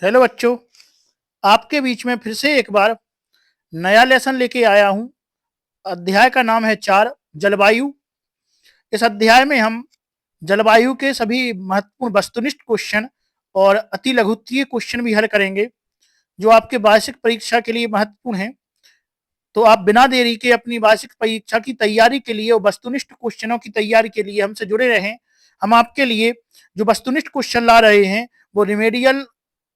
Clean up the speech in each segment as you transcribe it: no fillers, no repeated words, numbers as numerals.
Hello बच्चों, आपके बीच में फिर से एक बार नया लेसन लेके आया हूं। अध्याय का नाम है 4 जलवायु। इस अध्याय में हम जलवायु के सभी महत्वपूर्ण वस्तुनिष्ठ क्वेश्चन और अति लघुत्तरीय क्वेश्चन भी हल करेंगे, जो आपके वार्षिक परीक्षा के लिए महत्वपूर्ण हैं। तो आप बिना देरी के अपनी वार्षिक परीक्षा की तैयारी के लिए और वस्तुनिष्ठ क्वेश्चनों की तैयारी के लिए हमसे जुड़े रहें। हम आपके लिए जो वस्तुनिष्ठ क्वेश्चन ला रहे हैं वो रिमेडियल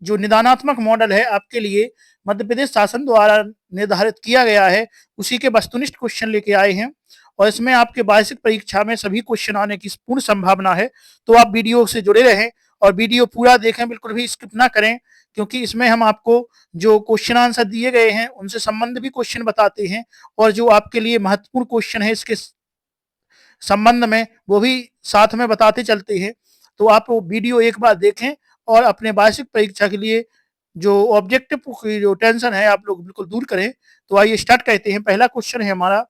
जो निदानात्मक मॉडल है आपके लिए मध्य प्रदेश शासन द्वारा निर्धारित किया गया है, उसी के वस्तुनिष्ठ क्वेश्चन लेके आए हैं। और इसमें आपके वार्षिक परीक्षा में सभी क्वेश्चन आने की पूर्ण संभावना है। तो आप वीडियो से जुड़े रहें और वीडियो पूरा देखें, बिल्कुल भी स्किप ना करें, क्योंकि इसमें हम आपको जो क्वेश्चन आंसर दिए गए हैं उनसे संबंध भी क्वेश्चन बताते हैं, और जो आपके लिए महत्वपूर्ण क्वेश्चन है इसके संबंध में वो भी साथ में बताते चलते हैं। तो आप वो वीडियो एक बार देखें और अपने वार्षिक परीक्षा के लिए जो ऑब्जेक्टिव की जो टेंशन है आप लोग बिल्कुल दूर करें। तो आइए स्टार्ट करते हैं। पहला क्वेश्चन है हमारा।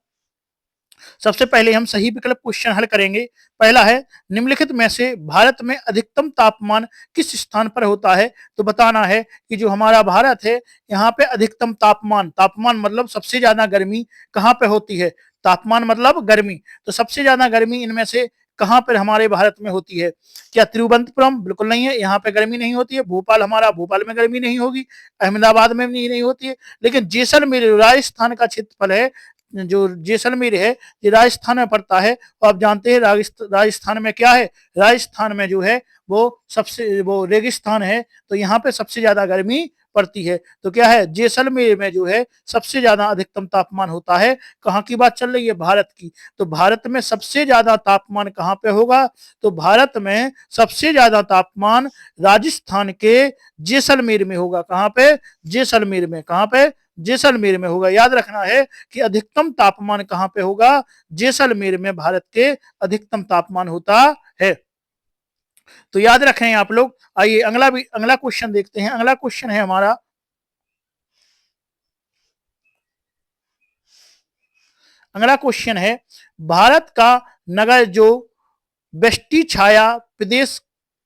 सबसे पहले हम सही विकल्प क्वेश्चन हल करेंगे। पहला है, निम्नलिखित में से भारत में अधिकतम तापमान किस स्थान पर होता है? तो बताना है कि जो हमारा भारत है यहाँ पे अधिकतम तापमान, तापमान मतलब सबसे ज्यादा गर्मी कहाँ पे होती है? तापमान मतलब गर्मी। तो सबसे ज्यादा गर्मी इनमें से कहाँ पर हमारे भारत में होती है? क्या तिरुवनंतपुरम? बिल्कुल नहीं है, यहाँ पे गर्मी नहीं होती है। भोपाल, हमारा भोपाल में गर्मी नहीं होगी। अहमदाबाद में भी नहीं होती है। लेकिन जैसलमेर राजस्थान का क्षेत्रफल है, जो जैसलमेर है ये राजस्थान में पड़ता है। तो आप जानते हैं राजस्थान में क्या है? राजस्थान में जो है वो रेगिस्तान है, तो यहाँ पे सबसे ज्यादा गर्मी पड़ती है। तो क्या है? जैसलमेर में जो है सबसे ज्यादा अधिकतम तापमान होता है। कहाँ की बात चल रही है? भारत की। तो भारत में सबसे ज्यादा तापमान कहाँ पे होगा? तो भारत में सबसे ज्यादा तापमान राजस्थान के जैसलमेर में होगा। कहाँ पे? जैसलमेर में। कहाँ पे? जैसलमेर में होगा। याद रखना है कि अधिकतम तापमान कहाँ पे होगा? जैसलमेर में भारत के अधिकतम तापमान होता है। तो याद रखें आप लोग। आइए अगला क्वेश्चन देखते हैं। अगला क्वेश्चन है हमारा। अगला क्वेश्चन है, भारत का नगर जो बेष्टी छाया प्रदेश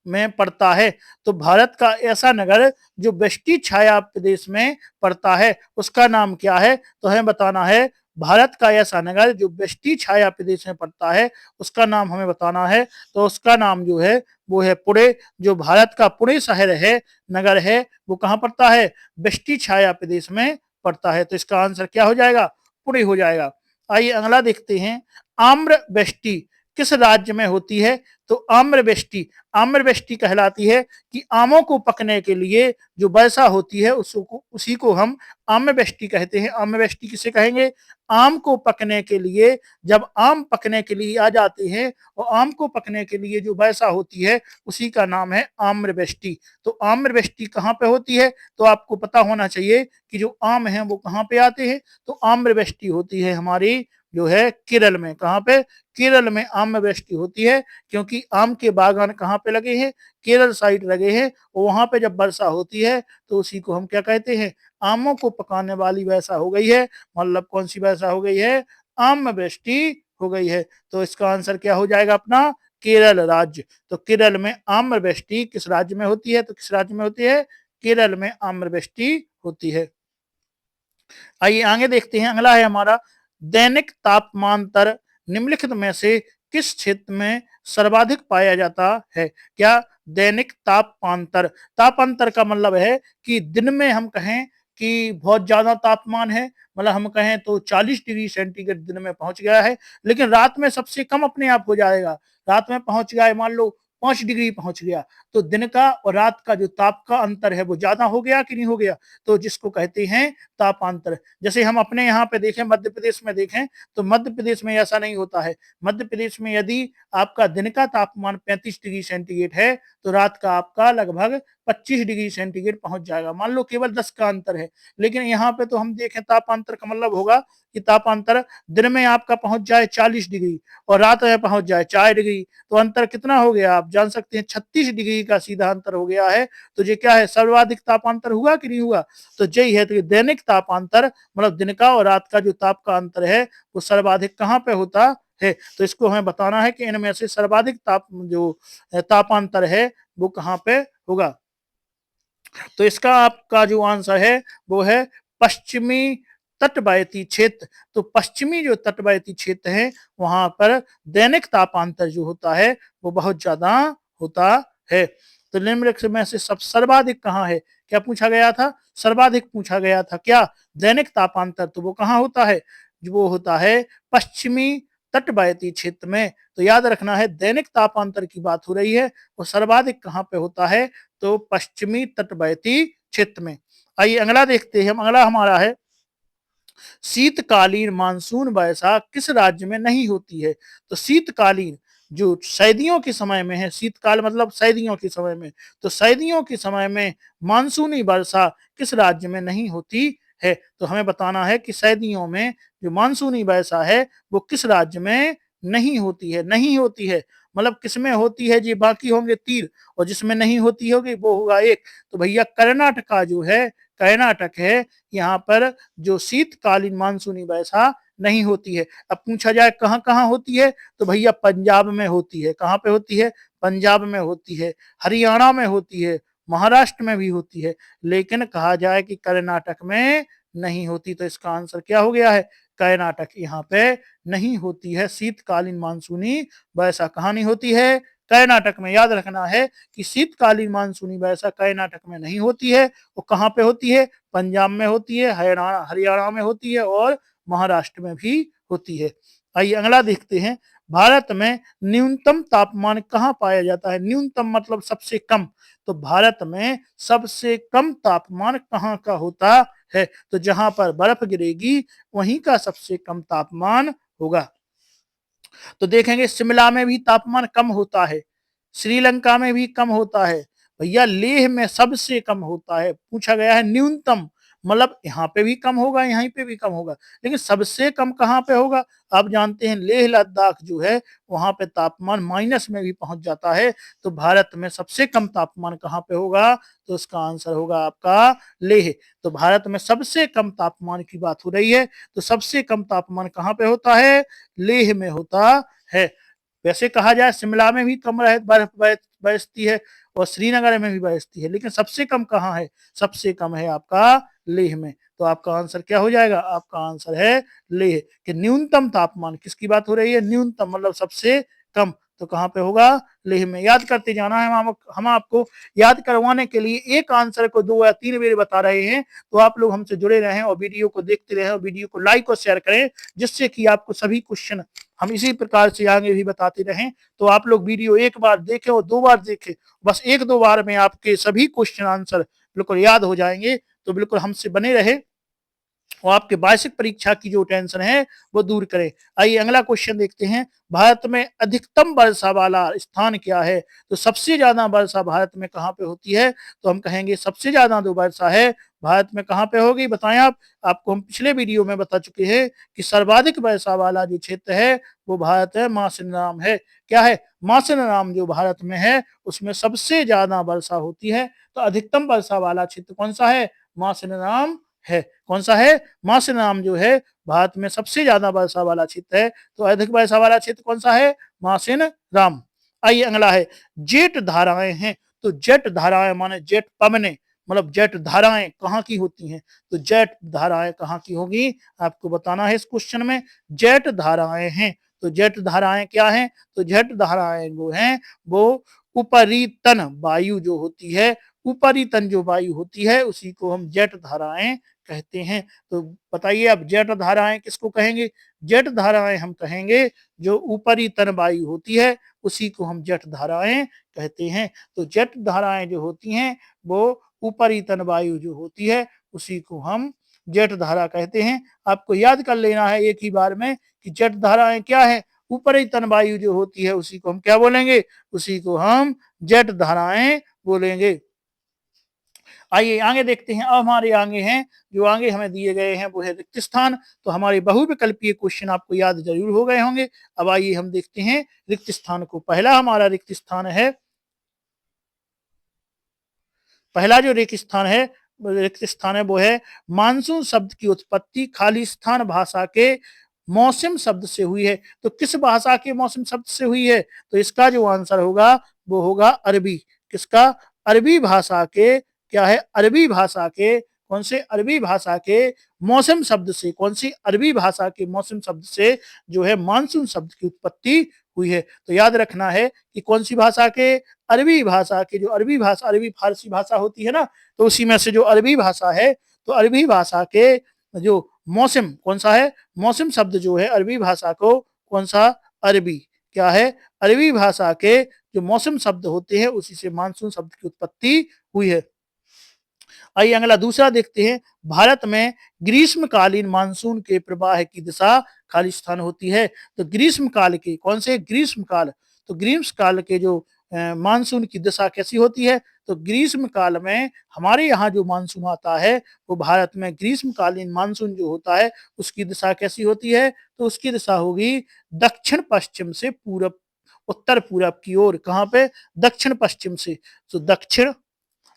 में पड़ता है, तो भारत का ऐसा नगर जो बेष्टी छाया प्रदेश में पड़ता है उसका नाम क्या है? तो हमें बताना है भारत का ऐसा नगर जो बेष्टी छाया प्रदेश में पड़ता है उसका नाम हमें बताना है। तो उसका नाम जो है वो है पुणे। जो भारत का पुणे शहर है, नगर है, वो कहाँ पड़ता है? बेष्टी छाया प्रदेश में पड़ता है। तो इसका आंसर क्या हो जाएगा? पुणे हो जाएगा। आइए अगला देखते हैं। आम्र बेष्टी किस राज्य में होती है? तो आम्रवृष्टि कहलाती है कि आमों को पकने के लिए जो वर्षा होती है उसको उसी को हम आम्रवृष्टि कहते हैं। आम्रवृष्टि किसे कहेंगे? आम को पकने के लिए, जब आम पकने के लिए आ जाते हैं और आम को पकने के लिए जो वर्षा होती है उसी का नाम है आम्रवृष्टि। तो आम्रवृष्टि कहाँ पे होती है? तो आपको पता होना चाहिए कि जो आम है वो कहाँ पे आते हैं। तो आम्रवृष्टि होती है हमारी जो है केरल में। कहाँ पे? केरल में आम्रवृष्टि होती है, क्योंकि आम के बागान कहाँ पे लगे हैं? केरल साइड लगे हैं। और वहां पे जब वर्षा होती है तो उसी को हम क्या कहते हैं? आमों को पकाने वाली वर्षा हो गई है। मतलब कौन सी वर्षा हो गई है? आम्रवृष्टि हो गई है। तो इसका आंसर क्या हो जाएगा अपना? केरल राज्य। तो केरल में आम्रवृष्टि किस राज्य में होती है? तो किस राज्य में होती है? केरल में आम्रवृष्टि होती है। आइए आगे देखते हैं। अगला है हमारा, दैनिक तापमांतर निम्नलिखित में से किस क्षेत्र में सर्वाधिक पाया जाता है? क्या? दैनिक तापांतर। तापांतर का मतलब है कि दिन में हम कहें कि बहुत ज्यादा तापमान है, मतलब हम कहें तो 40 डिग्री सेंटीग्रेड दिन में पहुंच गया है, लेकिन रात में सबसे कम अपने आप हो जाएगा। रात में पहुंच गया है, मान लो 5 डिग्री पहुंच गया, तो दिन का और रात का जो ताप का अंतर है वो ज्यादा हो गया कि नहीं हो गया? तो जिसको कहते हैं तापांतर। जैसे हम अपने यहाँ पे देखें, मध्य प्रदेश में देखें, तो मध्य प्रदेश में ऐसा नहीं होता है। मध्य प्रदेश में यदि आपका दिन का तापमान 35 डिग्री सेंटीग्रेड है तो रात का आपका लगभग 25 डिग्री सेंटीग्रेड पहुंच जाएगा। मान लो केवल 10 का अंतर है, लेकिन यहाँ पे तो हम देखें तापांतर का मतलब होगा कि तापांतर दिन में आपका पहुंच जाए 40 डिग्री और रात में पहुंच जाए 4 डिग्री, तो अंतर कितना हो गया आप जान सकते हैं? 36 डिग्री का सीधा अंतर हो गया है। तो ये क्या है? सर्वाधिक तापांतर हुआ कि नहीं हुआ? तो यही है। तो दैनिक तापांतर मतलब दिन का और रात का जो ताप का अंतर है वो सर्वाधिक कहाँ पे होता है? तो इसको हमें बताना है कि इनमें से सर्वाधिक तापांतर है वो कहाँ पे होगा। तो इसका आपका जो आंसर है वो है पश्चिमी तटवर्ती क्षेत्र। तो पश्चिमी जो तटवर्ती क्षेत्र है वहां पर दैनिक तापांतर जो होता है वो बहुत ज्यादा होता है। तो निम्नलिखित में से सब सर्वाधिक कहाँ है? क्या पूछा गया था? सर्वाधिक पूछा गया था क्या? दैनिक तापांतर। तो वो कहाँ होता है? वो होता है पश्चिमी तटवर्ती क्षेत्र में। तो याद रखना है, दैनिक तापांतर की बात हो रही है, वो सर्वाधिक कहाँ पे होता है? तो पश्चिमी तटवर्ती क्षेत्र में। आइए अगला देखते हैं हम। अगला हमारा है शीतकालीन मानसून वर्षा किस राज्य में नहीं होती है? तो शीतकालीन जो सर्दियों के समय में है, शीतकाल मतलब सर्दियों के समय में, तो सर्दियों के समय में मानसूनी वर्षा किस राज्य में नहीं होती है? तो हमें बताना है कि सर्दियों में जो मानसूनी वर्षा है वो किस राज्य में नहीं होती है? नहीं होती है मतलब किसमें होती है जी? बाकी होंगे तीन, और जिसमें नहीं होती होगी वो होगा एक। तो भैया कर्नाटक का जो है, कर्नाटक है, यहाँ पर जो शीतकालीन मानसूनी वर्षा नहीं होती है। अब पूछा जाए कहाँ कहाँ होती है? तो भैया पंजाब में होती है। कहाँ पे होती है? पंजाब में होती है, हरियाणा में होती है, महाराष्ट्र में भी होती है, लेकिन कहा जाए कि कर्नाटक में नहीं होती। तो इसका आंसर क्या हो गया है? कर्नाटक। यहाँ पे नहीं होती है शीतकालीन मानसूनी वर्षा। कहाँ नहीं होती है? कर्नाटक में। याद रखना है कि शीतकालीन मानसूनी वर्षा कर्नाटक में नहीं होती है। वो कहाँ पे होती है? पंजाब में होती है, हरियाणा हरियाणा में होती है, और महाराष्ट्र में भी होती है। आइए अगला देखते हैं। भारत में न्यूनतम तापमान कहाँ पाया जाता है? न्यूनतम मतलब सबसे कम। तो भारत में सबसे कम तापमान कहाँ का होता है? तो जहां पर बर्फ गिरेगी वहीं का सबसे कम तापमान होगा। तो देखेंगे शिमला में भी तापमान कम होता है, श्रीलंका में भी कम होता है, भैया लेह में सबसे कम होता है। पूछा गया है न्यूनतम मतलब यहाँ पे भी कम होगा, यहीं पे भी कम होगा, लेकिन सबसे कम कहाँ पे होगा? आप जानते हैं लेह लद्दाख जो है वहां पे तापमान माइनस में भी पहुंच जाता है। तो भारत में सबसे कम तापमान कहाँ पे होगा? तो इसका आंसर होगा आपका लेह। तो भारत में सबसे कम तापमान की बात हो रही है, तो सबसे कम तापमान कहाँ पे होता है? लेह में होता है। वैसे कहा जाए शिमला में भी कम रहे बर्फ बरसती है, और श्रीनगर में भी बरसती है, लेकिन सबसे कम कहाँ है? सबसे कम है आपका लेह में। तो आपका आंसर क्या हो जाएगा? आपका आंसर है लेह। कि न्यूनतम तापमान किसकी बात हो रही है? न्यूनतम मतलब सबसे कम। तो कहाँ पे होगा? लेह में। याद करते जाना है। हम आपको याद करवाने के लिए एक आंसर को 2 या 3 बार बता रहे हैं। तो आप लोग हमसे जुड़े रहें और वीडियो को देखते रहें, और वीडियो को लाइक और शेयर करें, जिससे कि आपको सभी क्वेश्चन हम इसी प्रकार से आगे भी बताते रहें। तो आप लोग वीडियो एक बार देखें और 2 बार देखें, बस 1-2 बार में आपके सभी क्वेश्चन आंसर बिल्कुल याद हो जाएंगे। तो बिल्कुल हमसे बने रहे और आपके वार्षिक परीक्षा की जो टेंशन है वो दूर करें। आइए अगला क्वेश्चन देखते हैं। भारत में अधिकतम वर्षा वाला स्थान क्या है? तो सबसे ज्यादा वर्षा भारत में कहाँ पे होती है? तो हम कहेंगे सबसे ज्यादा जो वर्षा है भारत में कहाँ पे होगी? बताएं आप। आपको हम पिछले वीडियो में बता चुके हैं कि सर्वाधिक वर्षा वाला जो क्षेत्र है वो भारत है, मासिनराम है। क्या है? मासिनराम जो भारत में है उसमें सबसे ज्यादा वर्षा होती है। तो अधिकतम वर्षा वाला क्षेत्र कौन सा है? मासिनराम है। कौन सा है? मासिनराम जो है भारत में सबसे ज्यादा वर्षा वाला क्षेत्र है। तो अधिक वर्षा वाला क्षेत्र कौन सा है? मासिनराम। आइए अगला है जेट धाराएं हैं। तो जेट धाराएं माने जेट पवने, मतलब जेट धाराएं कहाँ की होती हैं? तो जेट धाराएं कहाँ की होगी आपको बताना है इस क्वेश्चन में। जेट धाराएं हैं। तो जेट धाराएं क्या हैं? तो जेट धाराएं वो हैं वो उपरितन वायु जो होती है, उपरितन जो वायु होती है उसी को हम जेट धाराएं कहते हैं। तो बताइए अब जेट धाराएं किसको कहेंगे? जेट धाराएं हम कहेंगे जो ऊपरी तन वायु होती है उसी को हम जेट धाराएं कहते हैं। तो जेट धाराएं जो होती हैं वो ऊपरी तन वायु जो होती है उसी को हम जेट धारा कहते हैं। आपको याद कर लेना है एक ही बार में कि जेट धाराएं क्या है? ऊपरी तन वायु जो होती है उसी को हम क्या बोलेंगे? उसी को हम जेट धाराएं बोलेंगे। आइए आगे देखते हैं। अब हमारे आगे हैं जो आगे हमें दिए गए हैं वो है रिक्त स्थान। तो हमारे बहुविकल्पीय क्वेश्चन आपको याद जरूर हो गए होंगे। अब आइए हम देखते हैं रिक्त स्थान को। पहला हमारा रिक्त स्थान है, पहला जो रिक्त स्थान है वो है मानसून शब्द की उत्पत्ति खालिस्तान भाषा के मौसम शब्द से हुई है। तो किस भाषा के मौसम शब्द से हुई है? तो इसका जो आंसर होगा वो होगा अरबी। किसका? अरबी भाषा के क्या है, अरबी भाषा के कौन से अरबी भाषा के मौसम शब्द से, कौन सी अरबी भाषा के मौसम शब्द से जो है मानसून शब्द की उत्पत्ति हुई है। तो याद रखना है कि कौन सी भाषा के, अरबी भाषा के, जो अरबी भाषा, अरबी फारसी भाषा होती है ना, तो उसी में से जो अरबी भाषा है, तो अरबी भाषा के जो मौसम कौन सा है, मौसम शब्द जो है अरबी भाषा को कौन सा, अरबी क्या है, अरबी भाषा के जो मौसम शब्द होते हैं उसी से मानसून शब्द की उत्पत्ति हुई है। आइए अगला दूसरा देखते हैं। भारत में ग्रीष्मकालीन मानसून के प्रवाह की दिशा खालिस्तान होती है। तो ग्रीष्म काल के कौन से, ग्रीष्म काल, तो ग्रीष्म काल के जो मानसून की दिशा कैसी होती है, तो ग्रीष्म काल में हमारे यहाँ जो मानसून आता है वो भारत में ग्रीष्मकालीन मानसून जो होता है उसकी दिशा कैसी होती है, तो उसकी दिशा होगी दक्षिण पश्चिम से पूरब, उत्तर पूरब की ओर। कहाँ पे, दक्षिण पश्चिम से। तो दक्षिण,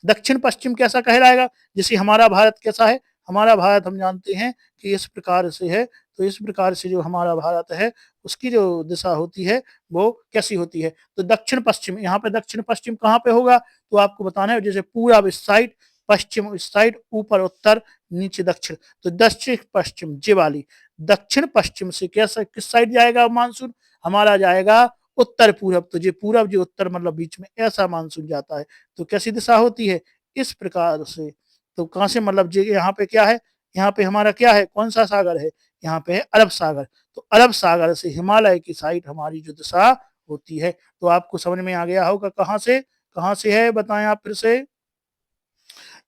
दक्षिण पश्चिम कैसा कहलाएगा, जैसे हमारा भारत कैसा है, हमारा भारत हम जानते हैं कि इस प्रकार से है। तो इस प्रकार से जो हमारा भारत है उसकी जो दिशा होती है वो कैसी होती है, तो दक्षिण पश्चिम। यहाँ पे दक्षिण पश्चिम कहाँ पे होगा, तो आपको बताना है, जैसे पूरब इस साइड, पश्चिम इस साइड, ऊपर उत्तर, नीचे दक्षिण। तो दक्षिण पश्चिम ये वाली, दक्षिण पश्चिम से कैसा, किस साइड जाएगा मानसून, हमारा जाएगा उत्तर पूरब। तो ये पूरब जो उत्तर मतलब बीच में ऐसा मानसून जाता है। तो कैसी दिशा होती है, इस प्रकार से। तो कहां से मतलब ये यहाँ पे क्या है, यहाँ पे हमारा क्या है, कौन सा सागर है, यहाँ पे है अरब सागर। तो अरब सागर से हिमालय की साइड हमारी जो दिशा होती है। तो आपको समझ में आ गया होगा कहाँ से है, बताएं आप फिर से।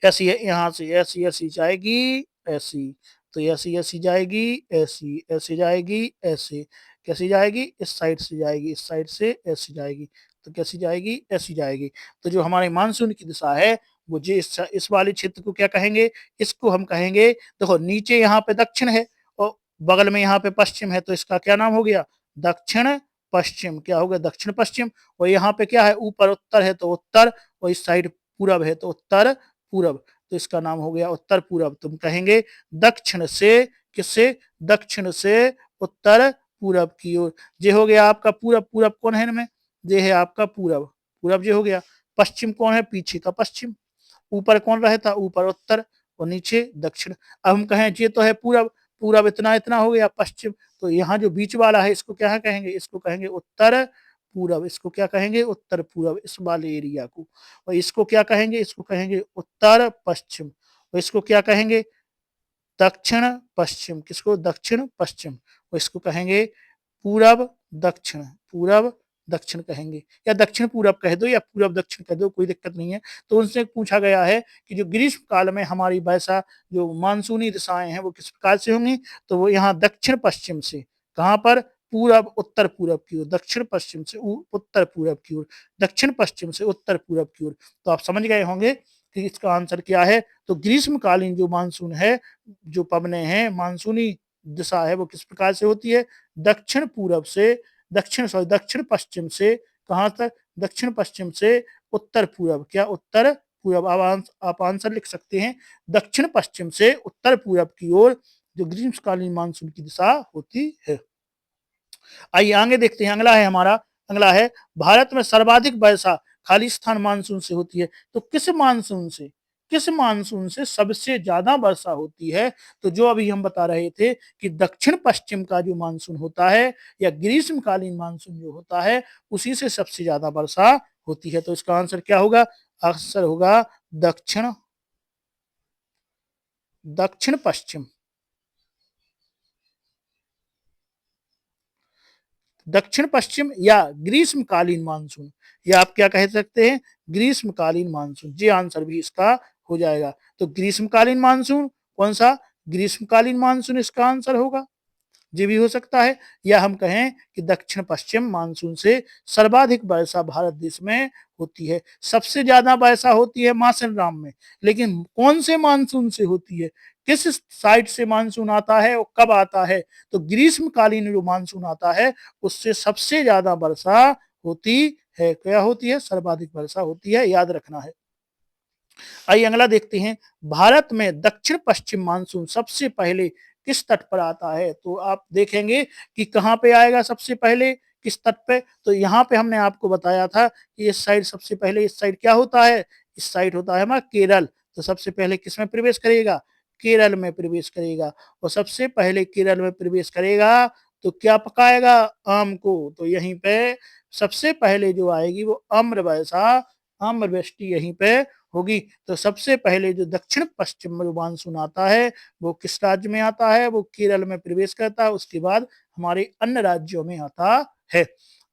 ऐसी है, यहाँ से ऐसी ऐसी जाएगी, ऐसी, तो ऐसी ऐसी जाएगी, ऐसी ऐसी जाएगी, ऐसे कैसी जाएगी, इस साइड से जाएगी, इस साइड से ऐसी जाएगी। तो कैसी जाएगी, ऐसी जाएगी। तो जो हमारे मानसून की दिशा है वो जो इस वाले क्षेत्र को क्या कहेंगे, इसको हम कहेंगे, देखो नीचे यहाँ पे दक्षिण है और बगल में यहाँ पे पश्चिम है, तो इसका क्या नाम हो गया, दक्षिण पश्चिम। क्या हो गया, दक्षिण पश्चिम। और यहाँ पे क्या है, ऊपर उत्तर है तो उत्तर, और इस साइड पूरब है तो उत्तर पूरब। तो इसका नाम हो गया उत्तर पूरब। तुम कहेंगे दक्षिण से, किससे, दक्षिण से उत्तर पूरब की ओर। ये हो गया आपका पूरब। पूरब कौन है इनमें, ये है आपका पूरब, पूरब ये हो गया। पश्चिम कौन है, पीछे का पश्चिम। ऊपर कौन रहता, ऊपर उत्तर, और नीचे दक्षिण। अब हम कहें ये तो है पूरब, पूरब इतना इतना हो गया, पश्चिम। तो यहाँ जो बीच वाला है इसको क्या कहेंगे, इसको कहेंगे उत्तर पूरब। इसको क्या कहेंगे, उत्तर पूरब, इस वाले एरिया को। और इसको क्या कहेंगे, इसको कहेंगे उत्तर पश्चिम। और इसको क्या कहेंगे, दक्षिण पश्चिम। किसको, दक्षिण पश्चिम। और इसको कहेंगे पूरब दक्षिण, पूरब दक्षिण कहेंगे, या दक्षिण पूरब कह दो या पूरब दक्षिण कह दो, कोई दिक्कत नहीं है। तो उनसे पूछा गया है कि जो ग्रीष्म काल में हमारी वर्षा जो मानसूनी दिशाएं हैं वो किस प्रकार से होंगी, तो वो यहाँ दक्षिण पश्चिम से, कहाँ पर, पूरब उत्तर पूरब की ओर, दक्षिण पश्चिम से उत्तर पूरब की ओर, दक्षिण पश्चिम से उत्तर पूरब की ओर। तो आप समझ गए होंगे कि इसका आंसर क्या है। तो ग्रीष्मकालीन जो मानसून है, जो पवने हैं, मानसूनी दिशा है वो किस प्रकार से होती है, दक्षिण पूरब से, दक्षिण पश्चिम से, कहां तक, दक्षिण पश्चिम से उत्तर पूरब। क्या, उत्तर पूरब। आप आंसर लिख सकते हैं, दक्षिण पश्चिम से उत्तर पूरब की ओर जो ग्रीष्मकालीन मानसून की दिशा होती है। आइए आगे देखते हैं। अगला है हमारा, अगला है भारत में सर्वाधिक वर्षा खालिस्तान मानसून से होती है। तो किस मानसून से, किस मानसून से सबसे ज्यादा वर्षा होती है, तो जो अभी हम बता रहे थे कि दक्षिण पश्चिम का जो मानसून होता है या ग्रीष्मकालीन मानसून जो होता है उसी से सबसे ज्यादा वर्षा होती है। तो इसका आंसर क्या होगा, आंसर होगा दक्षिण, दक्षिण पश्चिम, दक्षिण पश्चिम या ग्रीष्मकालीन मानसून, या आप क्या कह सकते हैं, ग्रीष्मकालीन मानसून। ये आंसर भी इसका हो जाएगा। तो ग्रीष्मकालीन मानसून कौन सा, ग्रीष्मकालीन मानसून इसका आंसर होगा, ये भी हो सकता है। या हम कहें कि दक्षिण पश्चिम मानसून से सर्वाधिक वर्षा भारत देश में होती है। सबसे ज्यादा वर्षा होती है मासिन राम में, लेकिन कौन से मानसून से होती है, किस साइड से मानसून आता है और कब आता है, तो ग्रीष्मकालीन जो मानसून आता है उससे सबसे ज्यादा वर्षा होती है। क्या होती है, सर्वाधिक वर्षा होती है, याद रखना है। आइए अगला देखते हैं। भारत में दक्षिण पश्चिम मानसून सबसे पहले किस तट पर आता है, तो आप देखेंगे कि कहां पे आएगा सबसे पहले, किस तट पे। तो यहाँ पे हमने आपको बताया था कि इस साइड सबसे पहले, इस साइड क्या होता है, इस साइड होता है हमारा केरल। तो सबसे पहले किस में प्रवेश करेगा? केरल में प्रवेश करेगा। और सबसे पहले केरल में प्रवेश करेगा तो क्या पकाएगा? आम को। तो यहीं पे सबसे पहले जो आएगी वो आम्रवर्षा, आम्रवृष्टि यहीं पे होगी। तो सबसे पहले जो दक्षिण पश्चिम में मानसून आता है वो किस राज्य में आता है? वो केरल में प्रवेश करता है, उसके बाद हमारे अन्य राज्यों में आता है।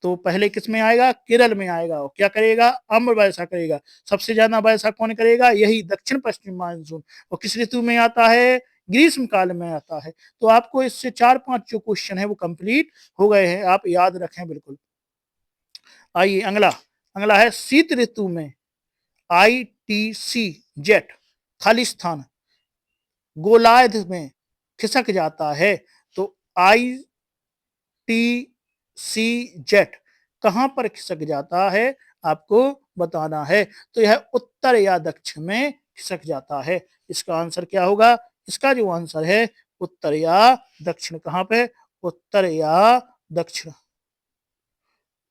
तो पहले किस में आएगा? केरल में आएगा। और क्या करेगा? आम्र वर्षा करेगा। सबसे ज्यादा वर्षा कौन करेगा? यही दक्षिण पश्चिम मानसून। और किस ऋतु में आता है? ग्रीष्म काल में आता है। तो आपको इससे 4-5 जो क्वेश्चन है वो कंप्लीट हो गए हैं, आप याद रखें बिल्कुल। आइए अगला, अगला है शीत ऋतु में ITC जेट खालिस्तान गोलायध में खिसक जाता है। तो ITC जेट कहां पर खिसक जाता है आपको बताना है। तो यह उत्तर या दक्षिण में खिसक जाता है। इसका आंसर क्या होगा? इसका जो आंसर है उत्तर या दक्षिण। कहां पे? उत्तर या दक्षिण,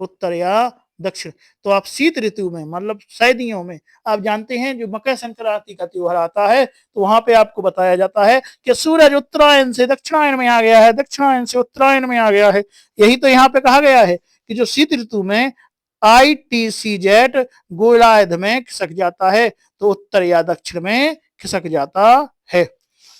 उत्तर या दक्षिण। तो आप शीत ऋतु में मतलब सर्दियों में आप जानते हैं जो मकर संक्रांति का त्योहार आता है तो वहां पे आपको बताया जाता है कि सूरज उत्तरायण से दक्षिणायन में आ गया है, दक्षिणायन से उत्तरायण में आ गया है। यही तो यहाँ पे कहा गया है कि जो शीत ऋतु में ITC जेट गोलार्ध में खिसक जाता है तो उत्तर या दक्षिण में खिसक जाता है।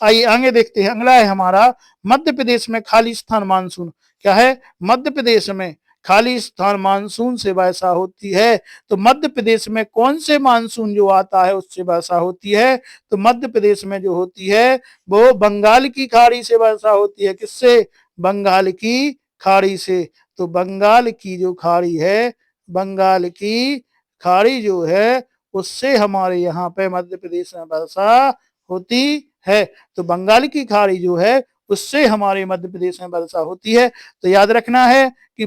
आइए आगे देखते हैं। अगला है हमारा मध्य प्रदेश में खालिस्तान मानसून। क्या है? मध्य प्रदेश में खालिस्तान मानसून से वर्षा होती है। तो मध्य प्रदेश में कौन से मानसून जो आता है उससे वर्षा होती है? तो मध्य प्रदेश में जो होती है वो बंगाल की खाड़ी से वर्षा होती है। किससे? बंगाल की खाड़ी से। तो बंगाल की जो खाड़ी है, बंगाल की खाड़ी जो है उससे हमारे यहाँ पे मध्य प्रदेश में वर्षा होती है। तो बंगाल की खाड़ी जो है उससे हमारे मध्य प्रदेश में वर्षा होती है। तो याद रखना है कि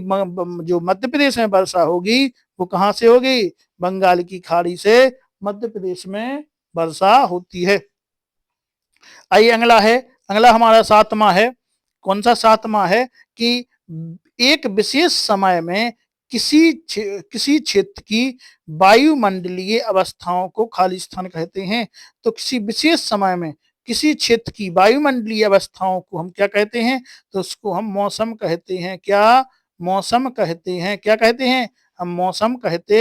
जो मध्य प्रदेश में वर्षा होगी वो कहां से होगी? बंगाल की खाड़ी से मध्य प्रदेश में वर्षा होती है। आइए अगला है, अगला हमारा सातवां है। कौन सा सातवां है? कि एक विशेष समय में किसी क्षेत्र की वायुमंडलीय अवस्थाओं को खालिस्तान कहते हैं। तो किसी विशेष समय में किसी क्षेत्र की वायुमंडलीय अवस्थाओं को हम क्या कहते हैं? तो उसको हम मौसम कहते हैं। क्या? मौसम कहते हैं। क्या कहते हैं? हम मौसम कहते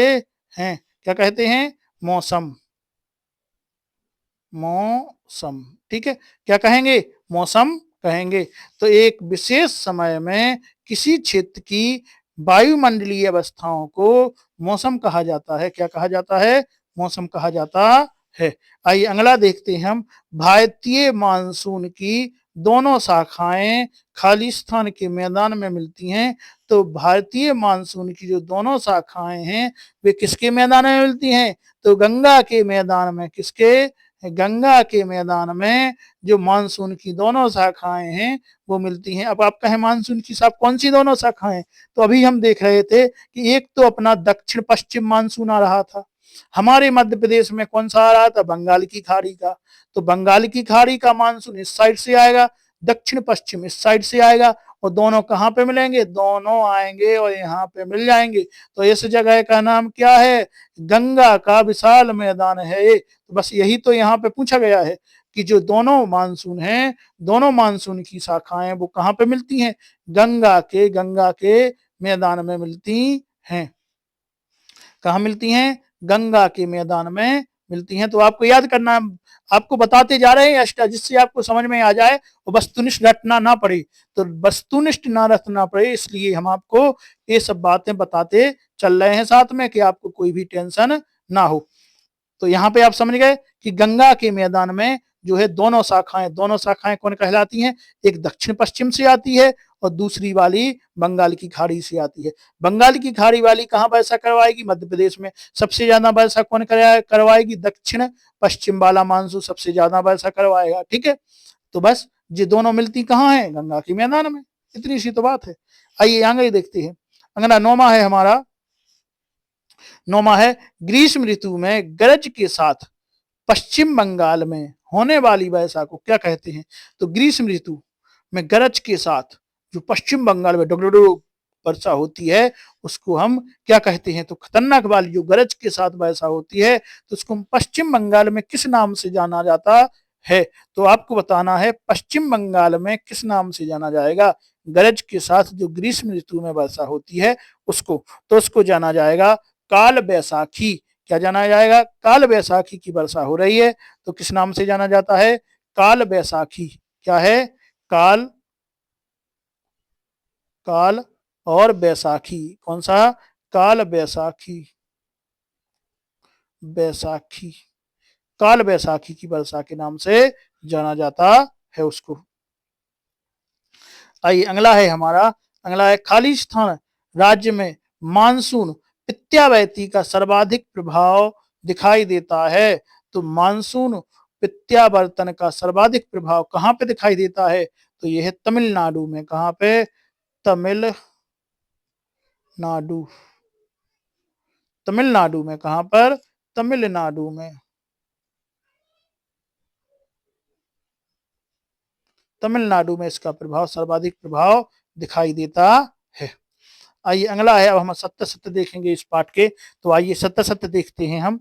हैं। क्या कहते हैं? मौसम, मौसम। ठीक है, क्या कहेंगे? मौसम कहेंगे। तो एक विशेष समय में किसी क्षेत्र की वायुमंडलीय अवस्थाओं को मौसम कहा जाता है। क्या कहा जाता है? मौसम कहा जाता है। आइए अगला देखते हैं हम। भारतीय मानसून की दोनों शाखाएं खालिस्तान के मैदान में मिलती हैं। तो भारतीय मानसून की जो दोनों शाखाएं हैं वे किसके मैदान में मिलती हैं? तो गंगा के मैदान में। किसके? गंगा के मैदान में जो मानसून की दोनों शाखाएं हैं वो मिलती हैं। अब आप कहें मानसून की साहब कौन सी दोनों शाखाएं? तो अभी हम देख रहे थे कि एक तो अपना दक्षिण पश्चिम मानसून आ रहा था हमारे मध्य प्रदेश में। कौन सा आ रहा था? बंगाल की खाड़ी का। तो बंगाल की खाड़ी का मानसून इस साइड से आएगा, दक्षिण पश्चिम इस साइड से आएगा। और दोनों कहां पे मिलेंगे? दोनों आएंगे और यहाँ पे मिल जाएंगे। तो इस जगह का नाम क्या है? गंगा का विशाल मैदान है। तो बस यही तो यहाँ पे पूछा गया है कि जो दोनों मानसून हैं, दोनों मानसून की शाखाएं वो कहां पे मिलती हैं? गंगा के मैदान में मिलती हैं। कहां मिलती हैं? गंगा के मैदान में मिलती हैं। तो आपको याद करना, आपको बताते जा रहे हैं एक्स्ट्रा जिससे आपको समझ में आ जाए और वस्तुनिष्ठ रटना ना पड़े। तो वस्तुनिष्ठ ना रटना पड़े इसलिए हम आपको ये सब बातें बताते चल रहे हैं साथ में कि आपको कोई भी टेंशन ना हो। तो यहाँ पे आप समझ गए कि गंगा के मैदान में जो है दोनों शाखाएं कौन कहलाती हैं? एक दक्षिण पश्चिम से आती है और दूसरी वाली बंगाल की खाड़ी से आती है। बंगाल की खाड़ी वाली कहाँ वर्षा करवाएगी? मध्य प्रदेश में। सबसे ज्यादा वर्षा कौन करवाएगी? दक्षिण पश्चिम वाला मानसून सबसे ज्यादा वर्षा करवाएगा। ठीक है, तो बस ये दोनों मिलती कहाँ है? गंगा के मैदान में। इतनी सी तो बात है। आइए आगे देखते हैं। अगला नौमा है हमारा, नौमा है ग्रीष्म ऋतु में गरज के साथ पश्चिम बंगाल में होने वाली वर्षा को क्या कहते हैं? तो ग्रीष्म ऋतु में गरज के साथ जो पश्चिम बंगाल में वर्षा होती है उसको हम क्या कहते हैं? तो खतरनाक वाली जो गरज के साथ वर्षा होती है तो उसको पश्चिम बंगाल में किस नाम से जाना जाता है? तो आपको बताना है पश्चिम बंगाल में किस नाम से जाना जाएगा? गरज के साथ जो ग्रीष्म ऋतु में वर्षा होती है उसको, तो उसको जाना जाएगा काल बैसाखी। क्या जाना जाएगा? काल बैसाखी की वर्षा हो रही है तो किस नाम से जाना जाता है? काल बैसाखी। क्या है? काल, काल और बैसाखी। कौन सा? काल बैसाखी। बैसाखी, काल बैसाखी की वर्षा के नाम से जाना जाता है उसको। आइए अगला है हमारा, अगला है खालिस्तान राज्य में मानसून प्रत्यावर्ती का सर्वाधिक प्रभाव दिखाई देता है। तो मानसून प्रत्यावर्तन का सर्वाधिक प्रभाव कहाँ पे दिखाई देता है? तो यह है तमिलनाडु में। कहाँ पे? तमिलनाडु। तमिलनाडु में। कहाँ पर? तमिलनाडु में। तमिलनाडु में इसका प्रभाव, सर्वाधिक प्रभाव दिखाई देता है। आइए अगला है, अब हम सत्य सत्य देखेंगे इस पाठ के। तो आइए सत्य सत्य देखते हैं हम।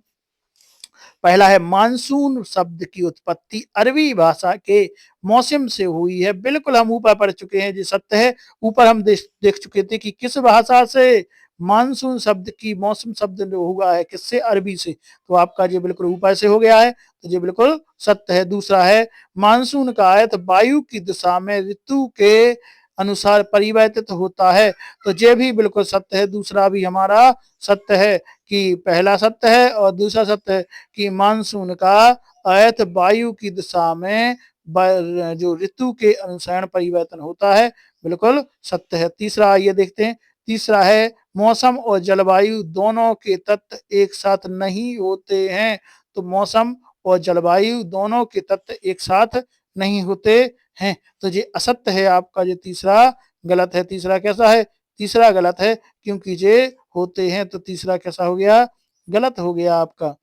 पहला है मानसून शब्द की उत्पत्ति अरबी भाषा के मौसम से हुई है। बिल्कुल हम ऊपर पढ़ चुके हैं, जो सत्य है। ऊपर हम देख चुके थे कि किस भाषा से मानसून शब्द की मौसम शब्द हुआ है, किससे? अरबी से। तो आपका ये बिल्कुल ऊपर से हो गया है, तो ये बिल्कुल सत्य है। दूसरा है मानसून का अर्थ वायु की दिशा में ऋतु के अनुसार परिवर्तित होता है। तो ये भी बिल्कुल सत्य है। दूसरा भी हमारा सत्य है कि पहला सत्य है और दूसरा सत्य है कि मानसून का अर्थ वायु की दिशा में जो ऋतु के अनुसार परिवर्तन होता है, बिल्कुल सत्य है। तीसरा आइए देखते हैं। तीसरा है मौसम और जलवायु दोनों के तत्व एक साथ नहीं होते हैं। तो मौसम और जलवायु दोनों के तत्व एक साथ नहीं होते हैं। तो ये असत्य है आपका, ये तीसरा गलत है। तीसरा कैसा है? तीसरा गलत है, क्योंकि ये होते हैं। तो तीसरा कैसा हो गया? गलत हो गया आपका।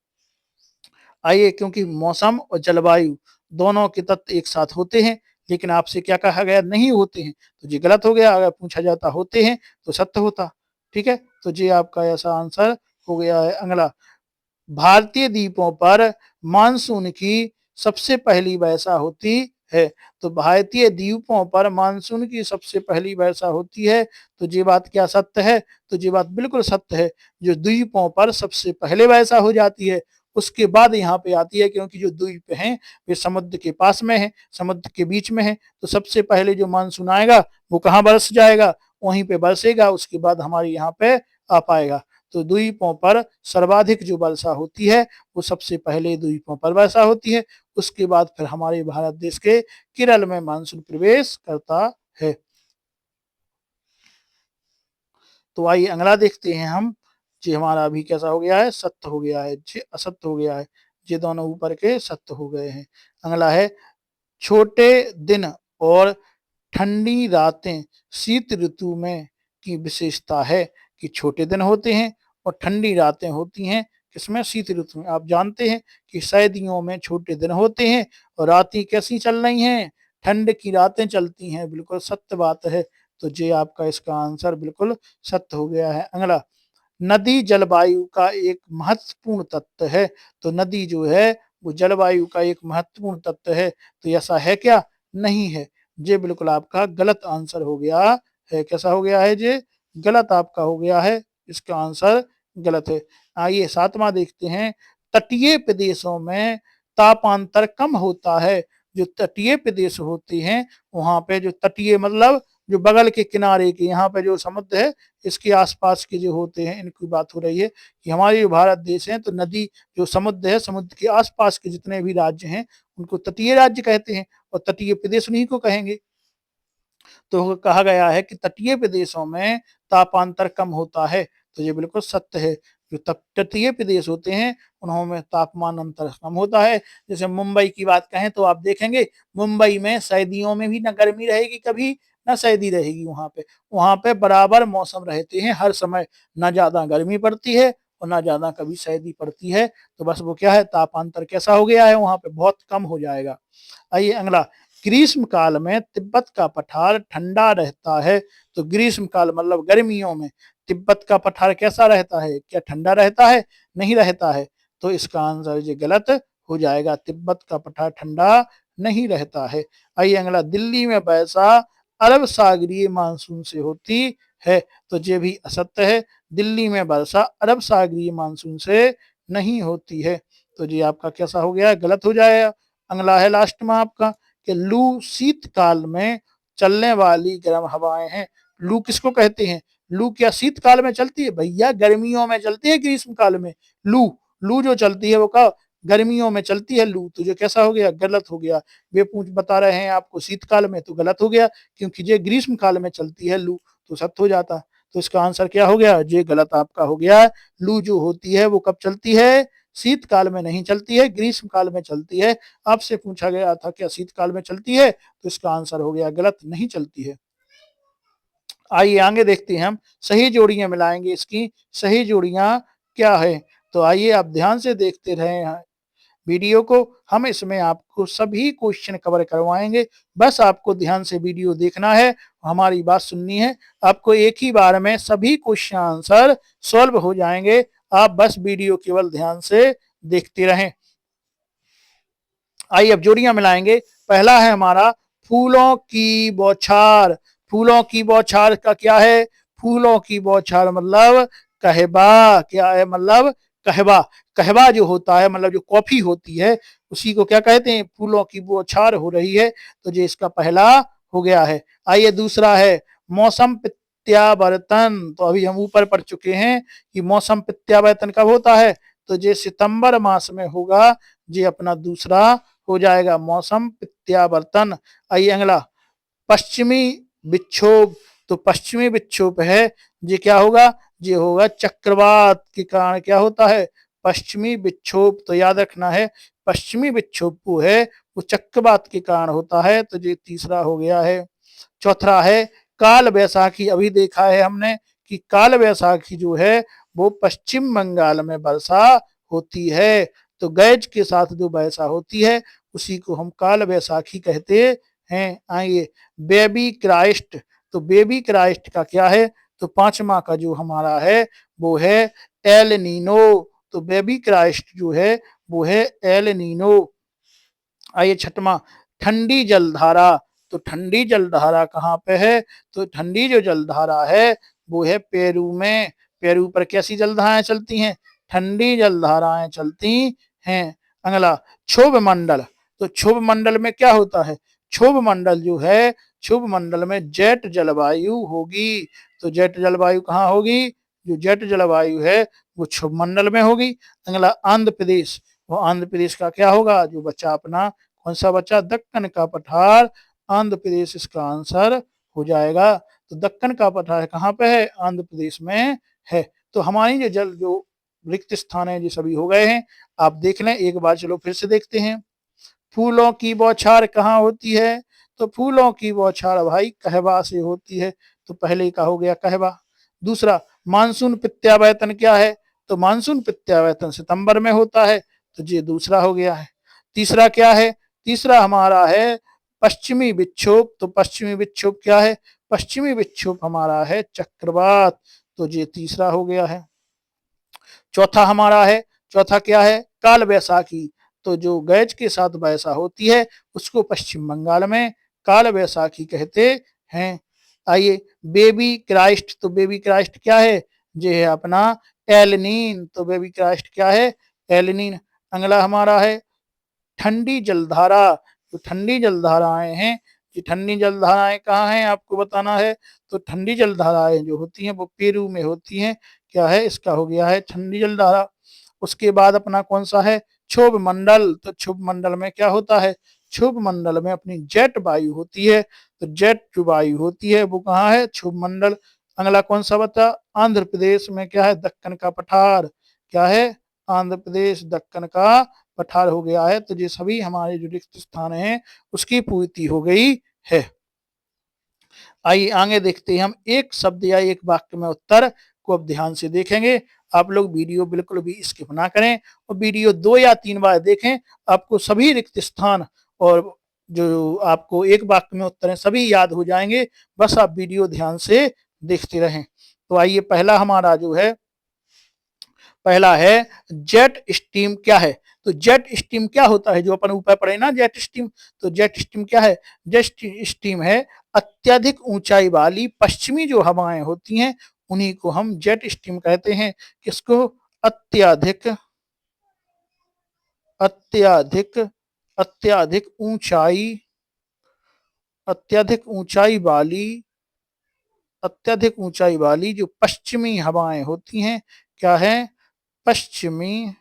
आइए, क्योंकि मौसम और जलवायु दोनों के तत्व एक साथ होते हैं, लेकिन आपसे क्या कहा गया? नहीं होते हैं, तो ये गलत हो गया। अगर पूछा जाता होते हैं तो सत्य होता। ठीक है, तो ये आपका ऐसा आंसर हो गया है। अगला, भारतीय द्वीपों पर मानसून की सबसे पहली वर्षा होती है। तो भारतीय द्वीपों पर मानसून की सबसे पहली वर्षा होती है। तो ये बात क्या सत्य है? तो ये बात बिल्कुल सत्य है। जो द्वीपों पर सबसे पहले वर्षा हो जाती है, उसके बाद यहाँ पे आती है, क्योंकि जो द्वीप हैं वे समुद्र के पास में है, समुद्र के बीच में है। तो सबसे पहले जो मानसून आएगा वो कहाँ बरस जाएगा? वहीं पे बरसेगा, उसके बाद हमारे यहाँ पे आ पाएगा। तो द्वीपों पर सर्वाधिक जो वर्षा होती है वो सबसे पहले द्वीपों पर वर्षा होती है, उसके बाद फिर हमारे भारत देश के केरल में मानसून प्रवेश करता है। तो आइए अगला देखते हैं हम। जी हमारा अभी कैसा हो गया है? सत्य हो गया है। जी असत्य हो गया है। ये दोनों ऊपर के सत्य हो गए हैं। अगला है छोटे दिन और ठंडी रातें शीत ऋतु में की विशेषता है कि छोटे दिन होते हैं और ठंडी रातें होती हैं। किसमें? शीत ऋतु में। आप जानते हैं कि सर्दियों में छोटे दिन होते हैं और रातें कैसी चल रही हैं? ठंड की रातें चलती हैं। बिल्कुल सत्य बात है। तो ये आपका इसका आंसर बिल्कुल सत्य हो गया है। अगला, नदी जलवायु का एक महत्वपूर्ण तत्व है। तो नदी जो है वो जलवायु का एक महत्वपूर्ण तत्व है। तो ऐसा है क्या? नहीं है। ये बिल्कुल आपका गलत आंसर हो गया है। कैसा हो गया है? ये गलत आपका हो गया है। इसका आंसर गलत है। आइए सातवां देखते हैं। तटीय प्रदेशों में तापांतर कम होता है। जो तटीय प्रदेश होते हैं वहां पे, जो तटीय मतलब जो बगल के किनारे के, यहाँ पे जो समुद्र है इसके आसपास के जो होते हैं, इनकी बात हो रही है कि हमारे जो भारत देश है तो नदी जो समुद्र है, समुद्र के आसपास के जितने भी राज्य हैं उनको तटीय राज्य कहते हैं और तटीय प्रदेश उन्हीं को कहेंगे। तो कहा गया है कि तटीय प्रदेशों में तापांतर कम होता है। तो ये बिल्कुल सत्य है। जो तटीय प्रदेश होते हैं उन्होंने तापमान अंतर कम होता है। जैसे मुंबई की बात कहें तो आप देखेंगे मुंबई में सर्दियों में भी ना गर्मी रहेगी कभी, ना सर्दी रहेगी। वहां पे बराबर मौसम रहते हैं हर समय। ना ज्यादा गर्मी पड़ती है और ना ज्यादा कभी सर्दी पड़ती है। तो बस वो क्या है, तापांतर कैसा हो गया है, वहां पे बहुत कम हो जाएगा। आइए अगला, ग्रीष्म काल में तिब्बत का पठार ठंडा रहता है। तो ग्रीष्म काल मतलब गर्मियों में तिब्बत का पठार कैसा रहता है, क्या ठंडा रहता है, नहीं रहता है। तो इसका आंसर ये गलत हो जाएगा, तिब्बत का पठार ठंडा नहीं रहता है। आइए अगला, दिल्ली में वर्षा अरब सागरीय मानसून से होती है। तो ये भी असत्य है, दिल्ली में वर्षा अरब सागरीय मानसून से नहीं होती है। तो जी आपका कैसा हो गया, गलत हो जाएगा। अगला है लास्ट में आपका कि लू शीतकाल में चलने वाली गर्म हवाएं हैं। लू किसको कहते हैं, लू क्या शीतकाल में चलती है, भैया गर्मियों में चलती है, ग्रीष्म काल में लू लू जो चलती है वो कब, गर्मियों में चलती है लू। तो जो कैसा हो गया, गलत हो गया। वे पूछ बता रहे हैं आपको शीतकाल में, तो गलत हो गया, क्योंकि ये ग्रीष्म काल में चलती है लू, तो सत्य हो जाता। तो इसका आंसर क्या हो गया, ये गलत आपका हो गया। लू जो होती है वो कब चलती है, शीतकाल में नहीं चलती है, ग्रीष्म काल में चलती है। आपसे पूछा गया था क्या शीतकाल में चलती है, तो इसका आंसर हो गया गलत, नहीं चलती है। आइए आगे देखते हैं हम, सही जोड़ियां मिलाएंगे, इसकी सही जोड़ियां क्या है। तो आइए आप ध्यान से देखते रहे वीडियो को, हम इसमें आपको सभी क्वेश्चन कवर करवाएंगे। बस आपको ध्यान से वीडियो देखना है, हमारी बात सुननी है, आपको एक ही बार में सभी क्वेश्चन आंसर सॉल्व हो जाएंगे। आप बस वीडियो केवल ध्यान से देखते रहें। आइए अब जोड़ियां मिलाएंगे। पहला है हमारा फूलों की बौछार। फूलों की बौछार का क्या है, फूलों की बौछार मतलब कहबा, क्या है मतलब कहबा। कहबा जो होता है मतलब जो कॉफी होती है उसी को क्या कहते हैं, फूलों की बौछार हो रही है। तो ये इसका पहला हो गया है। आइए दूसरा है मौसम प्रत्यावर्तन। तो अभी हम ऊपर पढ़ चुके हैं कि मौसम प्रत्यावर्तन कब होता है, तो ये सितंबर मास में होगा। ये अपना दूसरा हो जाएगा मौसम प्रत्यावर्तन। आइए अगला पश्चिमी विक्षोभ। तो पश्चिमी विक्षोभ है, ये क्या होगा, ये होगा चक्रवात के कारण क्या होता है, पश्चिमी विक्षोभ। तो याद रखना है पश्चिमी विक्षोभ वो है वो चक्रवात के कारण होता है। तो ये तीसरा हो गया है। चौथा है काल वैसाखी। अभी देखा है हमने कि काल वैसाखी जो है वो पश्चिम बंगाल में वर्षा होती है। तो गैज के साथ जो वर्षा होती है उसी को हम काल वैसाखी कहते हैं। आइए बेबी क्राइस्ट। तो बेबी क्राइस्ट का क्या है, तो पांचवा का जो हमारा है वो है एल नीनो। तो बेबी क्राइस्ट जो है वो है एल नीनो। आइए छठवां ठंडी जलधारा। तो ठंडी जलधारा कहाँ पे है, तो ठंडी जो जलधारा है वो है पेरू में। पेरू पर कैसी जलधाराएं चलती हैं, ठंडी जलधाराएं चलती हैं। अगला क्षोभ मंडल। तो क्षोभ मंडल में क्या होता है, क्षोभ मंडल जो है क्षोभ मंडल में जेट जलवायु होगी। तो जेट जलवायु कहाँ होगी, जो जेट जलवायु है वो क्षोभ मंडल में होगी। अगला आंध्र प्रदेश। वो आंध्र प्रदेश का क्या होगा, जो बच्चा अपना कौन सा बच्चा, दक्कन का पठार, आंध्र प्रदेश इसका आंसर हो जाएगा। तो दक्कन का पठार कहाँ पे है, आंध्र प्रदेश में है। तो हमारी जो जल जो रिक्त स्थान है ये सभी हो गए हैं, आप देख लें एक बार, चलो फिर से देखते हैं। फूलों की बौछार कहाँ होती है, तो फूलों की बौछार भाई कहवा से होती है। तो पहले का हो गया कहवा। दूसरा मानसून प्रत्यावर्तन क्या है, तो मानसून प्रत्यावर्तन सितंबर में होता है। तो ये दूसरा हो गया है। तीसरा क्या है, तीसरा हमारा है पश्चिमी विक्षोभ। तो पश्चिमी विक्षोभ क्या है, पश्चिमी विक्षोभ हमारा है चक्रवात। तो ये तीसरा हो गया है। चौथा हमारा है, चौथा क्या है, काल वैसाखी। तो जो गैज के साथ वर्षा होती है उसको पश्चिम बंगाल में काल वैसाखी कहते हैं। आइए बेबी क्राइस्ट। तो बेबी क्राइस्ट क्या है, ये है अपना एलनीन। तो बेबी क्राइस्ट क्या है, एलनीन। अगला हमारा है ठंडी जलधारा। जो ठंडी जलधाराएं हैं, ये ठंडी जलधाराएं कहाँ हैं आपको बताना है। तो ठंडी जलधाराएं जो होती हैं वो पेरू में होती हैं। क्या है, इसका हो गया है ठंडी जलधारा। उसके बाद अपना कौन सा है, क्षोभ मंडल। तो क्षोभ मंडल में क्या होता है, क्षोभ मंडल में अपनी जेट वायु होती है। तो जेट जो वायु होती है वो कहाँ है, क्षोभ मंडल। अगला कौन सा बता, आंध्र प्रदेश में क्या है, दक्कन का पठार। क्या है, आंध्र प्रदेश दक्कन का पठार हो गया है। तो ये सभी हमारे जो रिक्त स्थान हैं उसकी पूर्ति हो गई है। आइए आगे देखते हैं हम, एक शब्द या एक वाक्य में उत्तर को अब ध्यान से देखेंगे। आप लोग वीडियो बिल्कुल भी स्किप ना करें और वीडियो 2 या 3 बार देखें, आपको सभी रिक्त स्थान और जो आपको एक वाक्य में उत्तर है सभी याद हो जाएंगे, बस आप वीडियो ध्यान से देखते रहें। तो आइए पहला हमारा जो है, पहला है जेट स्ट्रीम क्या है। तो जेट स्ट्रीम क्या होता है, जो अपन ऊपर पढ़े ना जेट स्ट्रीम, तो जेट स्ट्रीम क्या है, जेट स्ट्रीम है अत्यधिक ऊंचाई वाली पश्चिमी जो हवाएं होती हैं उन्हीं को हम जेट स्ट्रीम कहते हैं। किसको, अत्यधिक, अत्यधिक, अत्यधिक ऊंचाई, अत्यधिक ऊंचाई वाली, अत्यधिक ऊंचाई वाली जो पश्चिमी हवाएं होती हैं, क्या है, पश्चिमी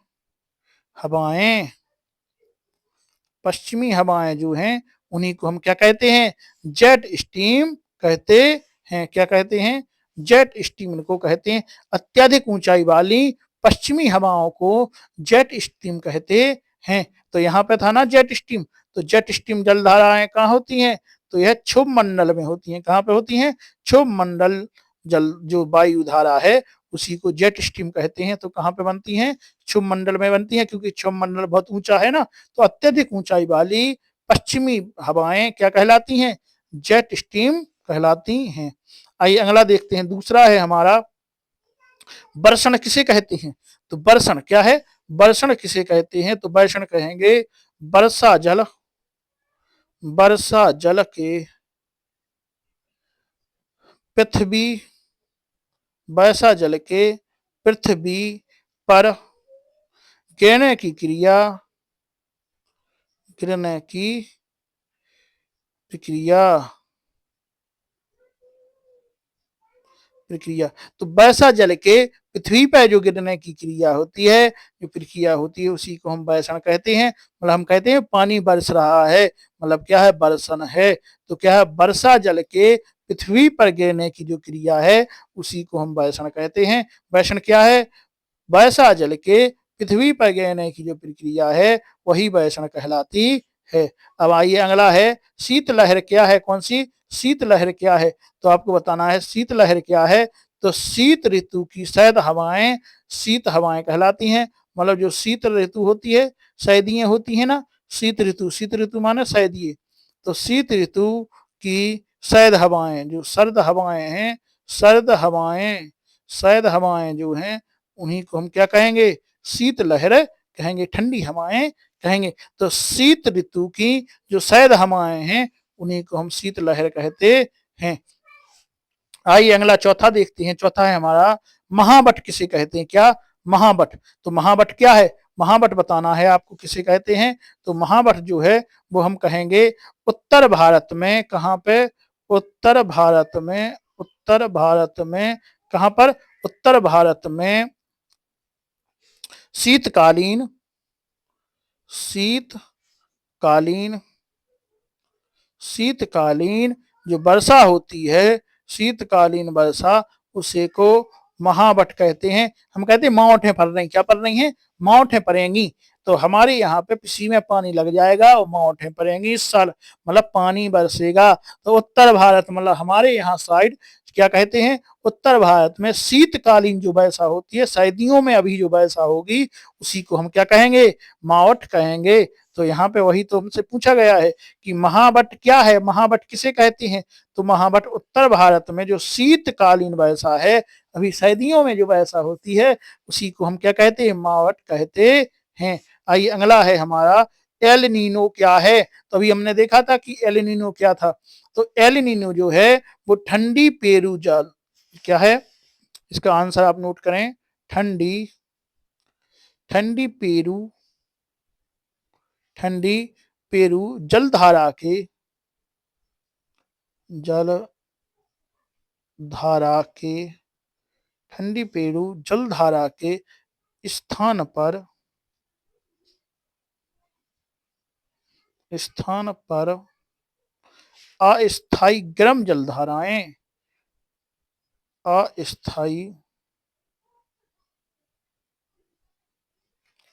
हवाएं, पश्चिमी हवाएं जो हैं उन्हीं को हम क्या कहते हैं, जेट स्ट्रीम कहते हैं। क्या कहते हैं, जेट स्ट्रीम को कहते हैं। अत्यधिक ऊंचाई वाली पश्चिमी हवाओं को जेट स्ट्रीम कहते हैं। तो यहाँ पे था ना जेट स्ट्रीम, तो जेट स्ट्रीम जल धाराएं कहाँ होती हैं, तो यह क्षुभ मंडल में होती हैं। कहाँ पे होती हैं, क्षुभ मंडल जल जो वायु धारा है उसी को जेट स्ट्रीम कहते हैं। तो कहाँ पे बनती हैं, क्षुभ मंडल में बनती हैं, क्योंकि क्षुभ मंडल बहुत ऊंचा है ना। तो अत्यधिक ऊंचाई वाली पश्चिमी हवाएं क्या कहलाती हैं, जेट स्ट्रीम कहलाती हैं। आइए अगला देखते हैं, दूसरा है हमारा बर्षण किसे कहते हैं। तो बर्षण क्या है, बर्षण किसे कहते हैं, तो बर्षण कहेंगे वर्षा जल, वर्षा जल के पृथ्वी, वर्षा जल के पृथ्वी पर गिरने की क्रिया, गिरने की प्रक्रिया, प्रक्रिया। तो वर्षा जल के पृथ्वी पर जो गिरने की क्रिया होती है, जो प्रक्रिया होती है उसी को हम वर्षण कहते हैं। मतलब हम कहते हैं पानी बरस रहा है, मतलब क्या है, बरसन है। तो क्या है, वर्षा जल के पृथ्वी पर गिरने की जो क्रिया है उसी को हम वर्षण कहते हैं। वर्षण क्या है, वर्षा जल के पृथ्वी पर गिरने की जो प्रक्रिया है वही वर्षण कहलाती है। अब आइए अगला है शीतलहर क्या है, कौन सी, शीतलहर क्या है। तो आपको बताना है शीतलहर क्या है। तो शीत ऋतु की शैद हवाएं शीत हवाएं कहलाती हैं। मतलब जो शीत ऋतु होती है, सर्दियां होती है ना, शीत ऋतु, शीत ऋतु माने सर्दिये। तो शीत ऋतु की शैद हवाएं, जो सर्द हवाएं हैं, सर्द हवाएं, शैद हवाएं जो हैं उन्हीं को हम क्या कहेंगे, शीतलहर कहेंगे, ठंडी हवाएं कहेंगे। तो शीत ऋतु की जो शैद हवाएं हैं उन्हीं को हम शीतलहर कहते हैं। आइए अगला चौथा देखते हैं, चौथा है हमारा महावट किसे कहते हैं। क्या, महावट। तो महावट क्या है, महावट बताना है आपको किसे कहते हैं। तो महावट जो है वो हम कहेंगे उत्तर भारत में, कहाँ पे, उत्तर भारत में, उत्तर भारत में, कहाँ पर, उत्तर भारत में शीतकालीन, शीतकालीन, शीतकालीन जो वर्षा होती है, शीतकालीन वर्षा, उसे को महावट कहते हैं। हम कहते हैं मावठें पड़ रही, क्या पड़ रही हैं, मावठें पड़ेंगी। तो हमारे यहाँ पे पीसी में पानी लग जाएगा और मावठें पड़ेंगी इस साल, मतलब पानी बरसेगा। तो उत्तर भारत मतलब हमारे यहाँ साइड क्या कहते हैं, उत्तर भारत में शीतकालीन जो वर्षा होती है, सर्दियों में अभी जो वर्षा होगी उसी को हम क्या कहेंगे, मावठ कहेंगे। तो यहाँ पे वही तो हमसे पूछा गया है कि महावट क्या है, महावट किसे कहते हैं। तो महावट उत्तर भारत में जो शीतकालीन वर्षा है, अभी सर्दियों में जो वर्षा होती है उसी को हम क्या कहते हैं, महावट कहते हैं। आइए अगला है हमारा एल नीनो क्या है। तो अभी हमने देखा था कि एल नीनो क्या था। तो एल नीनो जो है वो ठंडी पेरू जल, क्या है, इसका आंसर आप नोट करें, ठंडी, ठंडी पेरू, ठंडी पेरू जलधारा के, जल धारा के, ठंडी पेरू जलधारा के स्थान पर, स्थान पर अस्थाई गर्म जलधाराएं, अस्थाई,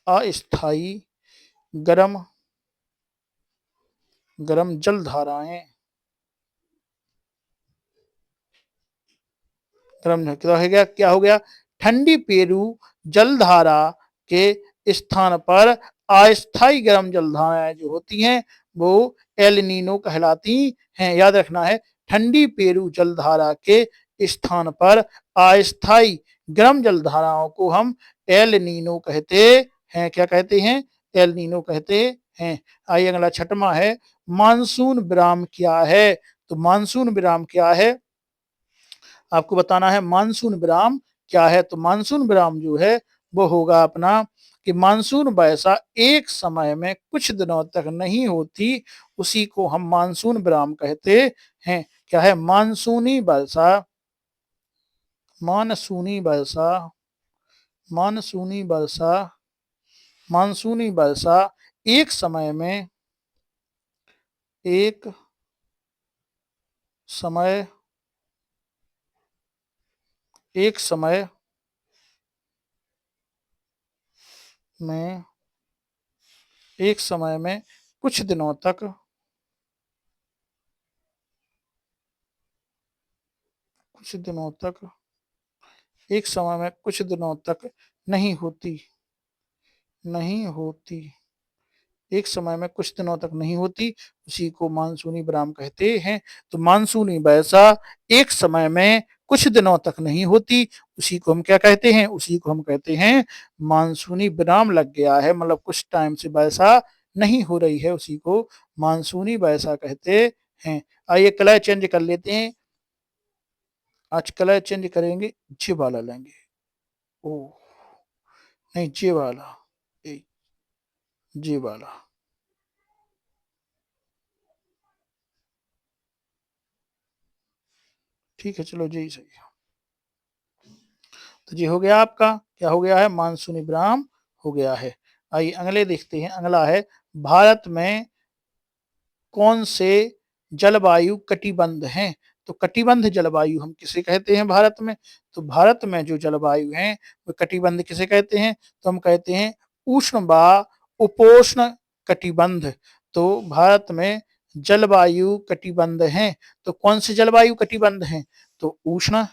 अस्थाई गर्म, गर्म जलधाराएं, गर्म क्या हो गया, क्या हो गया, ठंडी पेरू जलधारा के स्थान पर अस्थाई गर्म जलधाराएं जो होती हैं वो एल नीनो कहलाती हैं। याद रखना है, ठंडी पेरू जलधारा के स्थान पर अस्थायी गर्म जलधाराओं को हम एल नीनो कहते हैं। क्या कहते हैं? एल नीनो कहते हैं। आइए अगला छठवां है, मानसून विराम क्या है? तो मानसून विराम क्या है, आपको बताना है। मानसून विराम क्या है? तो मानसून विराम जो है वो होगा अपना कि मानसून वर्षा एक समय में कुछ दिनों तक नहीं होती, उसी को हम मानसून विराम कहते हैं। क्या है? मानसूनी वर्षा, मानसूनी वर्षा, मानसूनी वर्षा, मानसूनी वर्षा एक समय में, एक समय, एक समय में, एक समय में कुछ दिनों तक, कुछ दिनों तक, एक समय में कुछ दिनों तक नहीं होती, नहीं होती, एक समय में कुछ दिनों तक नहीं होती, उसी को मानसूनी विराम कहते हैं। तो मानसूनी वर्षा एक समय में कुछ दिनों तक नहीं होती, उसी को हम क्या कहते हैं? उसी को हम कहते हैं मानसूनी विराम लग गया है, मतलब कुछ टाइम से वर्षा नहीं हो रही है, उसी को मानसूनी वर्षा कहते हैं। आइए कलर चेंज कर लेते हैं। आज कलर चेंज करेंगे, जे वाला लेंगे। ओ नहीं, जे वाला, जे वाला। ठीक है, चलो जी सही है। तो ये हो गया आपका, क्या हो गया है? मानसूनी विराम हो गया है। आइए अगले देखते हैं। अगला है, भारत में कौन से जलवायु कटिबंध हैं? तो कटिबंध जलवायु हम किसे कहते हैं भारत में? तो भारत में जो जलवायु है वो कटिबंध किसे कहते हैं? तो हम कहते हैं उष्ण व उपोष्ण कटिबंध। तो भारत में जलवायु कटिबंध हैं। तो कौन से जलवायु कटिबंध हैं? तो उष्ण,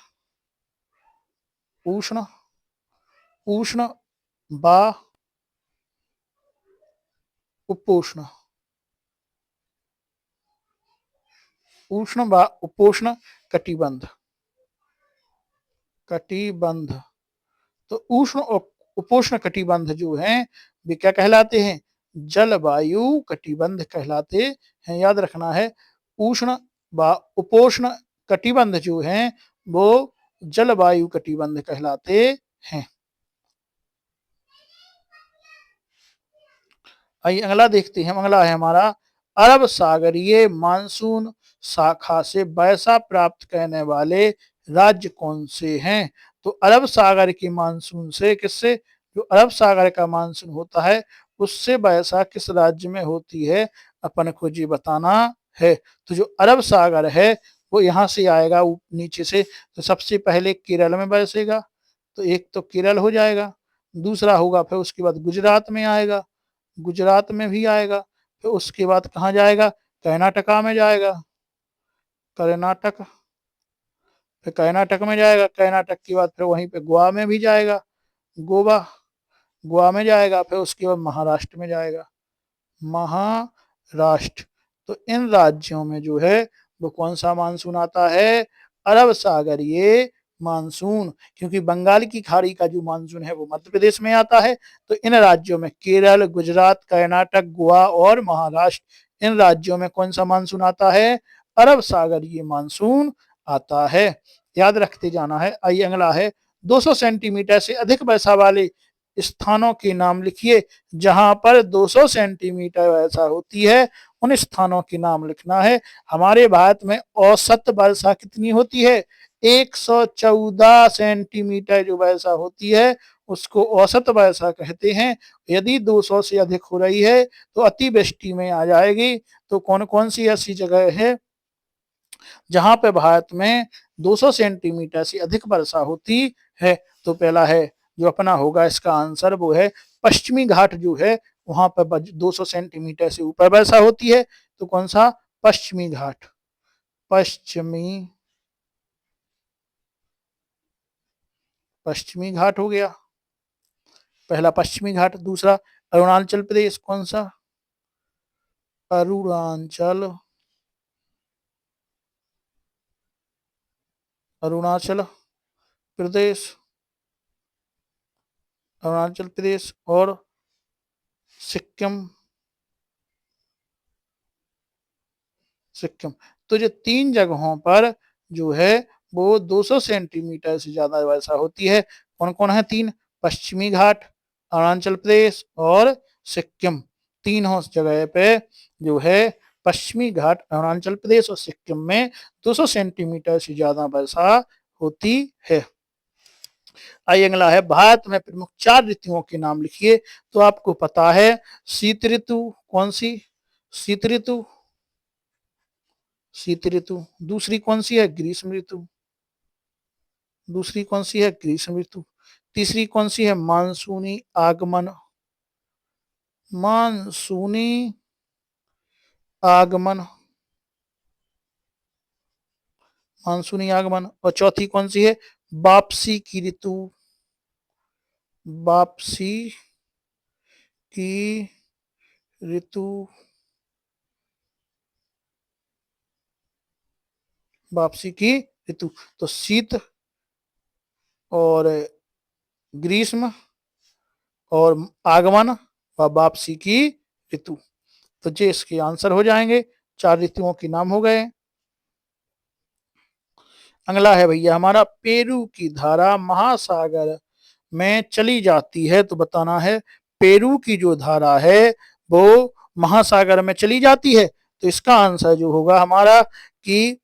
उष्ण, उष्ण व उपोष्ण, उष्ण व उपोष्ण कटिबंध, कटिबंध। तो उष्ण और उपोष्ण कटिबंध जो हैं वे क्या कहलाते हैं? जलवायु कटिबंध कहलाते हैं। याद रखना है, उष्ण व उपोष्ण कटिबंध जो हैं वो जलवायु कटिबंध कहलाते हैं। आइए अगला देखते हैं। अगला है हमारा, अरब सागरीय मानसून शाखा से वर्षा प्राप्त करने वाले राज्य कौन से हैं? तो अरब सागर की मानसून से, किससे? जो अरब सागर का मानसून होता है उससे वर्षा किस राज्य में होती है, अपन को जी बताना है। तो जो अरब सागर है वो यहाँ से आएगा नीचे से, तो सबसे पहले केरल में बरसेगा, तो एक तो केरल हो जाएगा, दूसरा होगा फिर उसके बाद गुजरात में आएगा, गुजरात में भी आएगा, फिर उसके बाद कहाँ जाएगा? कर्नाटका में जाएगा, कर्नाटक, फिर कर्नाटक में जाएगा, कर्नाटक के बाद फिर वहीं पे गोवा में भी जाएगा, गोवा, गोवा में जाएगा, फिर उसके बाद महाराष्ट्र में जाएगा, महाराष्ट्र। तो इन राज्यों में जो है वो कौन सा मानसून आता है? अरब सागरीय मानसून। क्योंकि बंगाल की खाड़ी का जो मानसून है वो मध्य प्रदेश में आता है, तो इन राज्यों में केरल, गुजरात, कर्नाटक, गोवा और महाराष्ट्र, इन राज्यों में कौन सा मानसून आता है? अरब सागरीय मानसून आता है। याद रखते जाना है। आइए अगला है, 200 सेंटीमीटर से अधिक वर्षा वाले स्थानों के नाम लिखिए। जहां पर 200 सेंटीमीटर वर्षा होती है उन स्थानों के नाम लिखना है। हमारे भारत में औसत वर्षा कितनी होती है? 114 सेंटीमीटर जो वर्षा होती है उसको औसत वर्षा कहते हैं। यदि 200 से अधिक हो रही है तो अतिवृष्टि में आ जाएगी। तो कौन कौन सी ऐसी जगह है जहां पे भारत में 200 सेंटीमीटर से अधिक वर्षा होती है? तो पहला है जो अपना होगा इसका आंसर वो है पश्चिमी घाट जो है, वहां पर 200 सेंटीमीटर से ऊपर वर्षा होती है। तो कौन सा? पश्चिमी घाट, पश्चिमी, पश्चिमी घाट हो गया पहला, पश्चिमी घाट। दूसरा अरुणाचल प्रदेश, कौन सा? अरुणाचल अरुणाचल प्रदेश, अरुणाचल प्रदेश और सिक्किम, सिक्किम। तो जो तीन जगहों पर जो है वो 200 सेंटीमीटर से ज्यादा वर्षा होती है। कौन कौन है तीन? पश्चिमी घाट, अरुणाचल प्रदेश और सिक्किम। तीनों जगह पे जो है पश्चिमी घाट, अरुणाचल प्रदेश और सिक्किम में 200 सेंटीमीटर से ज्यादा वर्षा होती है। आइए अगला है, भारत में प्रमुख 4 ऋतुओं के नाम लिखिए। तो आपको पता है शीत ऋतु कौन सी? शीत ऋतु, शीत ऋतु। दूसरी कौन सी है? ग्रीष्म ऋतु, दूसरी कौन सी है? ग्रीष्म ऋतु। तीसरी कौन सी है? मानसूनी आगमन, मानसूनी आगमन, मानसूनी आगमन। और चौथी कौन सी है? वापसी की ऋतु, वापसी की ऋतु, वापसी की ऋतु। तो शीत और ग्रीष्म और आगमन व वापसी की ऋतु। तो ये इसके आंसर हो जाएंगे। 4 ऋतुओं के नाम हो गए। अगला है भैया हमारा, पेरू की धारा महासागर में चली जाती है। तो बताना है पेरू की जो धारा है वो महासागर में चली जाती है। तो इसका आंसर जो होगा हमारा कि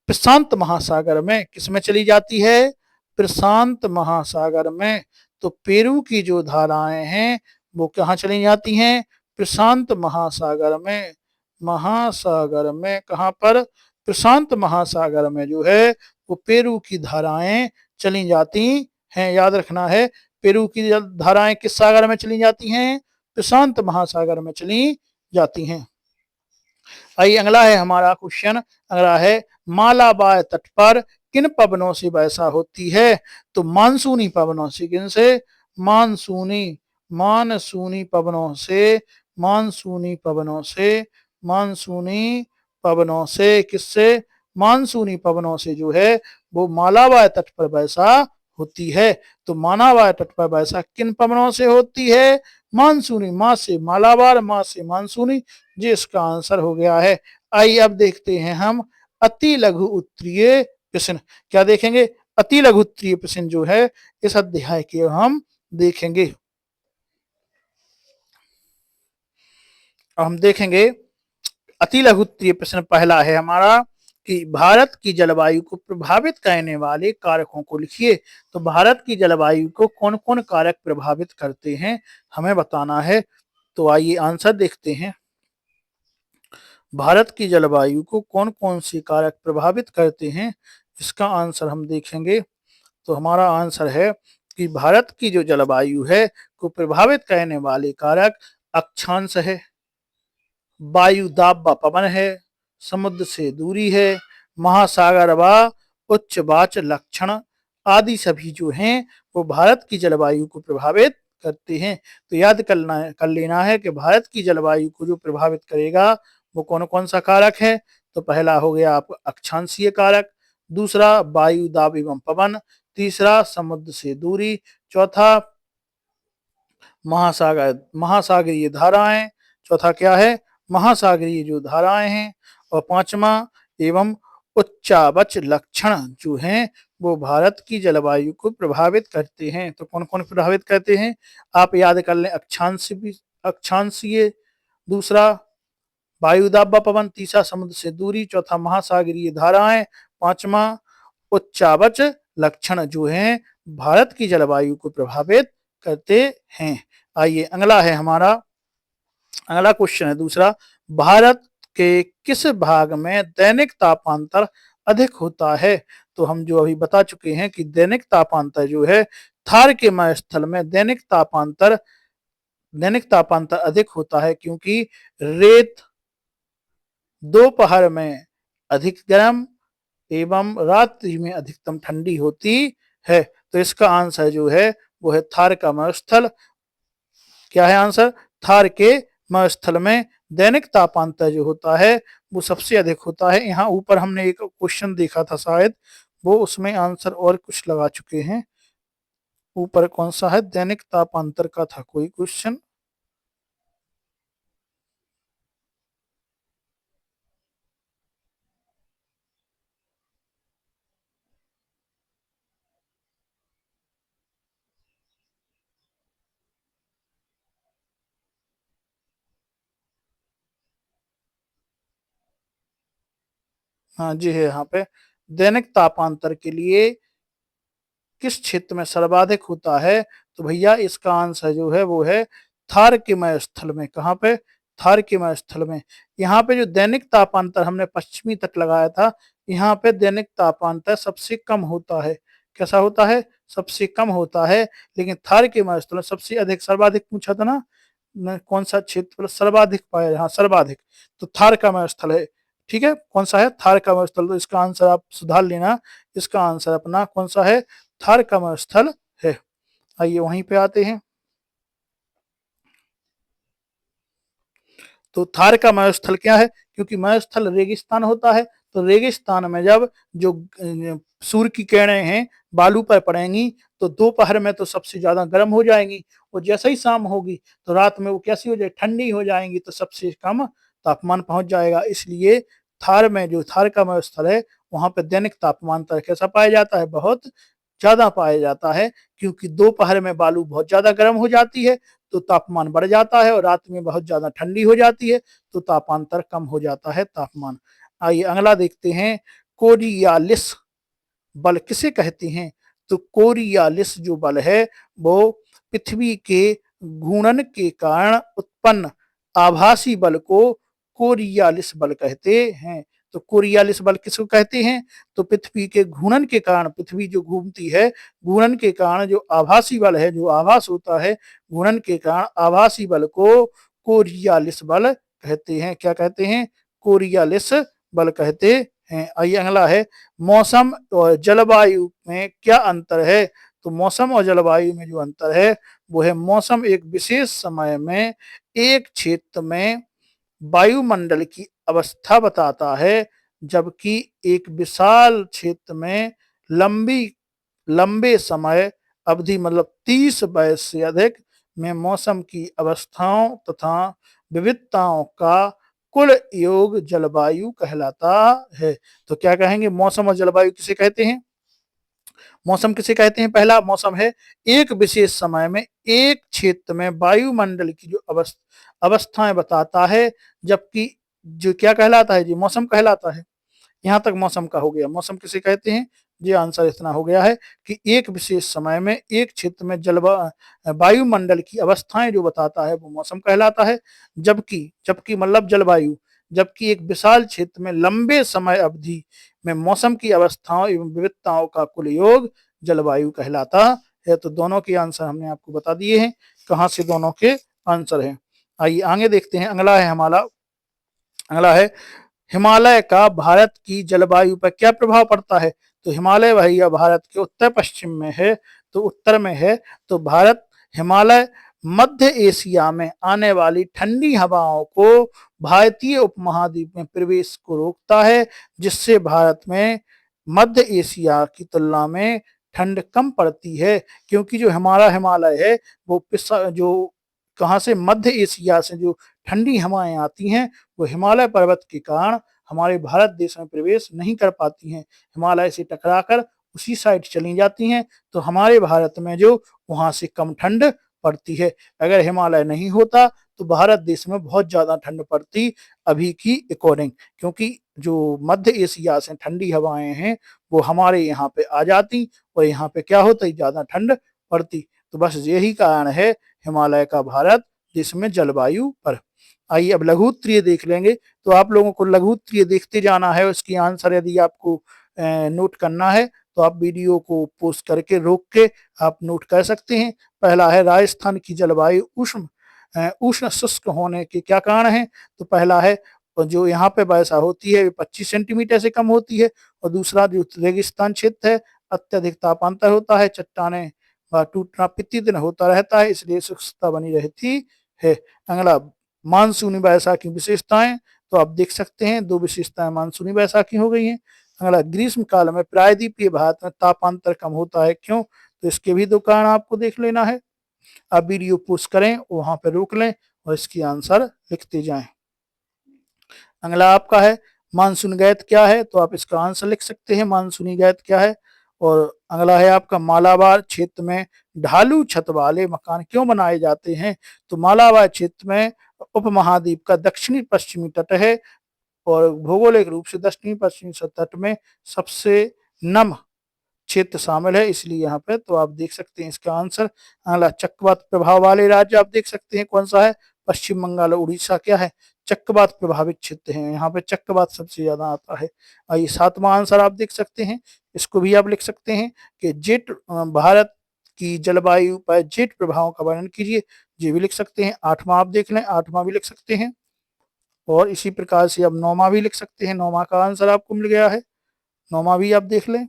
प्रशांत महासागर में। किसमें चली जाती है? प्रशांत महासागर में। तो पेरू की जो धाराएं हैं वो कहाँ चली जाती हैं? प्रशांत महासागर में, महासागर में। कहाँ पर? प्रशांत महासागर में जो है वो पेरू की धाराएं चली जाती हैं। याद रखना है पेरू की धाराएं किस सागर में चली जाती हैं? प्रशांत महासागर में चली जाती हैं। आइए अगला है हमारा क्वेश्चन, अगला है, मालाबार तट पर किन पवनों से वर्षा होती है? तो मानसूनी पवनों से। किन से? मानसूनी, मानसूनी पवनों से, मानसूनी पवनों से, मानसूनी पवनों से। किससे? मानसूनी पवनों से जो है वो मालाबार तट पर वर्षा होती है। तो मालाबार तट पर वर्षा किन पवनों से होती है? मानसूनी। माँ से मालाबार, माँ से मानसूनी। जी इसका आंसर हो गया है। आइए अब देखते हैं हम अति लघु उत्तरीय प्रश्न। क्या देखेंगे? अति लघु उत्तरीय प्रश्न जो है इस अध्याय के हम देखेंगे। हम देखेंगे अति लघु उत्तरीय प्रश्न। पहला है हमारा कि भारत की जलवायु को प्रभावित करने वाले कारकों को लिखिए। तो भारत की जलवायु को कौन कौन कारक प्रभावित करते हैं हमें बताना है। तो आइए आंसर देखते हैं। भारत की जलवायु को कौन कौन से कारक प्रभावित करते हैं, इसका आंसर हम देखेंगे। तो हमारा आंसर है कि भारत की जो जलवायु है को प्रभावित करने वाले कारक अक्षांश है, वायु दाब व पवन है, समुद्र से दूरी है, महासागर व उच्च वाच लक्षण आदि सभी जो हैं वो भारत की जलवायु को प्रभावित करते हैं। तो याद कर लेना है कि भारत की जलवायु को जो प्रभावित करेगा वो कौन कौन सा कारक है। तो पहला हो गया आपका अक्षांशीय कारक, दूसरा वायु दाब एवं पवन, तीसरा समुद्र से दूरी, चौथा महासागरीय धाराएं, चौथा क्या है? महासागरीय जो धाराएं हैं, और पांचवा एवं उच्चावच लक्षण जो हैं वो भारत की जलवायु को प्रभावित करते हैं। तो कौन कौन प्रभावित करते हैं आप याद कर लें। अक्षांशीय, दूसरा वायु दाब व पवन, तीसरा समुद्र से दूरी, चौथा महासागरीय धाराएं, पांचवा उच्चावच लक्षण जो हैं भारत की जलवायु को प्रभावित करते हैं। आइए अगला है हमारा, अगला क्वेश्चन है दूसरा, भारत के किस भाग में दैनिक तापांतर अधिक होता है? तो हम जो अभी बता चुके हैं कि दैनिक तापांतर जो है थार के मरुस्थल में दैनिक तापांतर अधिक होता है, क्योंकि रेत दोपहर में अधिक गर्म एवं रात्रि में अधिकतम ठंडी होती है। तो इसका आंसर जो है वो है थार का मरुस्थल। क्या है आंसर? थार के मस्थल में दैनिक तापांतर जो होता है वो सबसे अधिक होता है। यहाँ ऊपर हमने एक क्वेश्चन देखा था शायद, वो उसमें आंसर और कुछ लगा चुके हैं। ऊपर कौन सा है, दैनिक तापांतर का था कोई क्वेश्चन। हाँ जी है यहाँ पे, दैनिक तापांतर के लिए किस क्षेत्र में सर्वाधिक होता है, तो भैया इसका आंसर जो है वो है थारकिमय स्थल में। कहाँ पे, थारकिमय स्थल में। यहाँ पे जो दैनिक तापांतर हमने पश्चिमी तट लगाया था, यहाँ पे दैनिक तापांतर सबसे कम होता है। कैसा होता है, सबसे कम होता है। लेकिन थारकिमय स्थल सबसे अधिक, सर्वाधिक पूछा था ना, कौन सा क्षेत्र सर्वाधिक पाया, हाँ सर्वाधिक, तो थारकमय स्थल है। ठीक है, कौन सा है, थारकमय स्थल। तो इसका आंसर आप सुधार लेना, इसका आंसर अपना कौन सा है, थारकमय स्थल है। आइए वहीं पे आते हैं। तो थार का मरुस्थल क्या है, क्योंकि मरुस्थल रेगिस्तान होता है, तो रेगिस्तान में जब जो सूर्य की किरणें हैं बालू पर पड़ेंगी तो दोपहर में तो सबसे ज्यादा गर्म हो जाएंगी, और जैसे ही शाम होगी तो रात में वो कैसी हो जाए, ठंडी हो जाएंगी, तो सबसे कम तापमान पहुंच जाएगा। इसलिए थार में जो थार का मरुस्थल है वहां पर दैनिक तापमान तो कैसा पाया जाता है, बहुत ज्यादा पाया जाता है। क्योंकि दोपहर में बालू बहुत ज्यादा गर्म हो जाती है तो तापमान बढ़ जाता है, और रात में बहुत ज्यादा ठंडी हो जाती है तो तापांतर कम हो जाता है तापमान। आइए अगला देखते हैं, कोरियालिस बल किसे कहते हैं। तो कोरियालिस जो बल है वो पृथ्वी के घूर्णन के कारण उत्पन्न आभासी बल को कोरियालिस बल कहते हैं। तो कोरियालिस बल किसको कहते हैं, तो पृथ्वी के घूर्णन के कारण, पृथ्वी जो घूमती है घूर्णन के कारण जो आभासी बल है, जो आभास होता है घूर्णन के कारण आभासी बल को कोरियालिस बल कहते हैं। क्या कहते हैं, कोरियालिस बल कहते हैं। आइए अगला है, मौसम और जलवायु में क्या अंतर है। तो मौसम और जलवायु में जो अंतर है वो है, मौसम एक विशेष समय में एक क्षेत्र में वायुमंडल की अवस्था बताता है, जबकि एक विशाल क्षेत्र में लंबी लंबे समय अवधि मतलब 30 वर्ष से अधिक में मौसम की अवस्थाओं तथा विविधताओं का कुल योग जलवायु कहलाता है। तो क्या कहेंगे, मौसम और जलवायु किसे कहते हैं, मौसम किसे कहते हैं, पहला मौसम है एक विशेष समय में एक क्षेत्र में वायुमंडल की जो अवस्थाएं बताता है, जबकि जो क्या कहलाता है जी, मौसम कहलाता है। यहाँ तक मौसम का हो गया। मौसम किसे कहते हैं, ये आंसर इतना हो गया है कि एक विशेष समय में एक क्षेत्र में वायुमंडल की अवस्थाएं जो बताता है वो मौसम कहलाता है। जबकि जबकि मतलब जलवायु, जबकि एक विशाल क्षेत्र में लंबे समय अवधि में मौसम की अवस्थाओं एवं विविधताओं का कुल योग जलवायु कहलाता है। तो दोनों के आंसर हमने आपको बता दिए हैं, कहाँ से दोनों के आंसर हैं। आइए आगे देखते हैं, अगला है हमारा, अगला है हिमालय का भारत की जलवायु पर क्या प्रभाव पड़ता है। तो हिमालय भैया भारत के उत्तर पश्चिम में है, तो उत्तर में है। तो भारत हिमालय मध्य एशिया में आने वाली ठंडी हवाओं को भारतीय उपमहाद्वीप में प्रवेश को रोकता है, जिससे भारत में मध्य एशिया की तुलना में ठंड कम पड़ती है। क्योंकि जो हमारा हिमालय है वो जो कहाँ से, मध्य एशिया से जो ठंडी हवाएं आती हैं वो हिमालय पर्वत के कारण हमारे भारत देश में प्रवेश नहीं कर पाती हैं, हिमालय से टकराकर उसी साइड चली जाती हैं। तो हमारे भारत में जो वहां से कम ठंड पड़ती है। अगर हिमालय नहीं होता तो भारत देश में बहुत ज्यादा ठंड पड़ती अभी की अकॉर्डिंग, क्योंकि जो मध्य एशिया से ठंडी हवाएं हैं वो हमारे यहाँ पे आ जाती और यहाँ पे क्या होता है, ज्यादा ठंड पड़ती। तो बस यही कारण है हिमालय का भारत देश में जलवायु पर। आइए अब लघु उत्तरीय देख लेंगे। तो आप लोगों को लघु उत्तरीय देखते जाना है, उसकी आंसर यदि आपको नोट करना है तो आप वीडियो को पोस्ट करके रोक के आप नोट कर सकते हैं। पहला है, राजस्थान की जलवायु उष्ण उष्ण शुष्क होने के क्या कारण है। तो पहला है, जो यहाँ पे वर्षा होती है 25 सेंटीमीटर से कम होती है, और दूसरा जो रेगिस्तान क्षेत्र है अत्यधिक तापांतर होता है, चट्टाने टूटना प्रतिदिन होता रहता है, इसलिए शुष्कता बनी रहती है। अगला, मानसूनी बैसाखी विशेषताएं, तो आप देख सकते हैं 2 विशेषताएं मानसूनी बैसाखी हो गई हैं। अगला, ग्रीष्म काल में प्रायद्वीपीय भारत में तापांतर कम होता है, क्यों? तो इसके भी 2 कारण आपको देख लेना है। आप वीडियो पॉज़ करें, वहां पर रोक लें और इसकी आंसर लिखते जाएं। अगला आपका है मानसून गैत क्या है, तो आप इसका आंसर लिख सकते हैं मानसूनी गैत क्या है। और अगला है आपका मालाबार क्षेत्र में ढालू छत वाले मकान क्यों बनाए जाते हैं, तो मालाबार क्षेत्र में उपमहाद्वीप का दक्षिणी पश्चिमी तट है और भौगोलिक रूप से दक्षिणी पश्चिमी तट में सबसे नम क्षेत्र शामिल है, इसलिए यहाँ पे तो आप देख सकते हैं इसका आंसर। अगला, चक्रवात प्रभाव वाले राज्य आप देख सकते हैं कौन सा है, पश्चिम बंगाल और उड़ीसा क्या है, चक्रवात प्रभावित क्षेत्र है, यहाँ पे चक्रवात सबसे ज्यादा आता है। आइए 7वां आंसर आप देख सकते हैं, इसको भी आप लिख सकते हैं कि जेट भारत की जलवायु पर जेट प्रभाव का वर्णन कीजिए, ये भी लिख सकते हैं। 8वां आप देख लें, 8वां भी लिख सकते हैं और इसी प्रकार से अब 9वां भी लिख सकते हैं। 9वां का आंसर आपको मिल गया है, 9वां भी आप देख लें।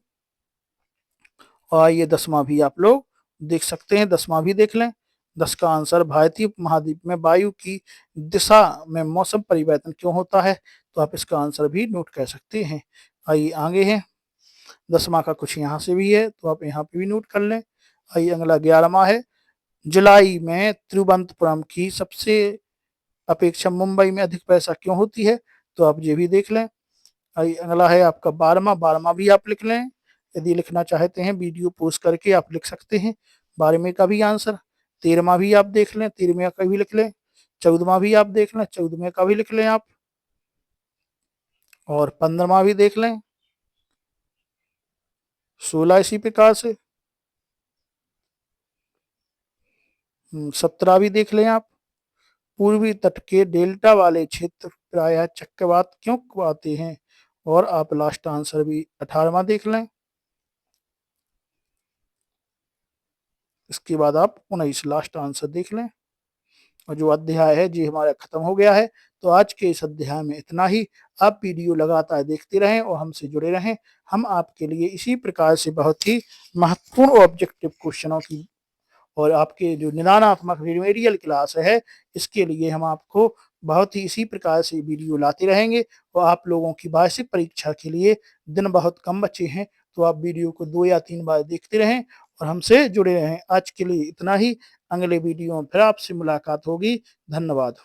और ये 10वां भी आप लोग देख सकते हैं, 10वां भी देख लें। 10 का आंसर, भारतीय महाद्वीप में वायु की दिशा में मौसम परिवर्तन क्यों होता है, तो आप इसका आंसर भी नोट कर सकते हैं। आइए आगे हैं, 10वां का कुछ यहाँ से भी है, तो आप यहाँ पे भी नोट कर लें। आइए अगला 11वां है, जुलाई में तिरुवनंतपुरम की सबसे अपेक्षा मुंबई में अधिक वर्षा क्यों होती है, तो आप ये भी देख लें। आइए अगला है आपका 12वां, 12वां भी आप लिख लें, यदि लिखना चाहते हैं वीडियो पॉज़ करके आप लिख सकते हैं 12वें का भी आंसर। 13वां भी आप देख लें, 13वें का भी लिख लें। 14वां भी आप देख लें, 14वें का भी लिख लें आप। और 15वां भी देख लें, 16 इसी प्रकार से। 17 भी देख लें आप। पूर्वी तट के डेल्टा वाले क्षेत्र प्रायः चक्रवात क्यों आते हैं, और आप लास्ट आंसर भी 18वां देख लें। इसके बाद आप 19 लास्ट आंसर देख लें। और जो अध्याय है जी हमारा खत्म हो गया है। तो आज के इस अध्याय में इतना ही। आप वीडियो लगातार देखते रहें और हमसे जुड़े रहें। हम आपके लिए इसी प्रकार से बहुत ही महत्वपूर्ण ऑब्जेक्टिव क्वेश्चनों की और आपके जो निदानात्मक रिमेडियल क्लास है, इसके लिए हम आपको बहुत ही इसी प्रकार से वीडियो लाते रहेंगे। और आप लोगों की वार्षिक परीक्षा के लिए दिन बहुत कम बचे हैं, तो आप वीडियो को 2 या 3 बार देखते रहें और हमसे जुड़े रहें। आज के लिए इतना ही, अगले वीडियो में फिर आपसे मुलाकात होगी। धन्यवाद।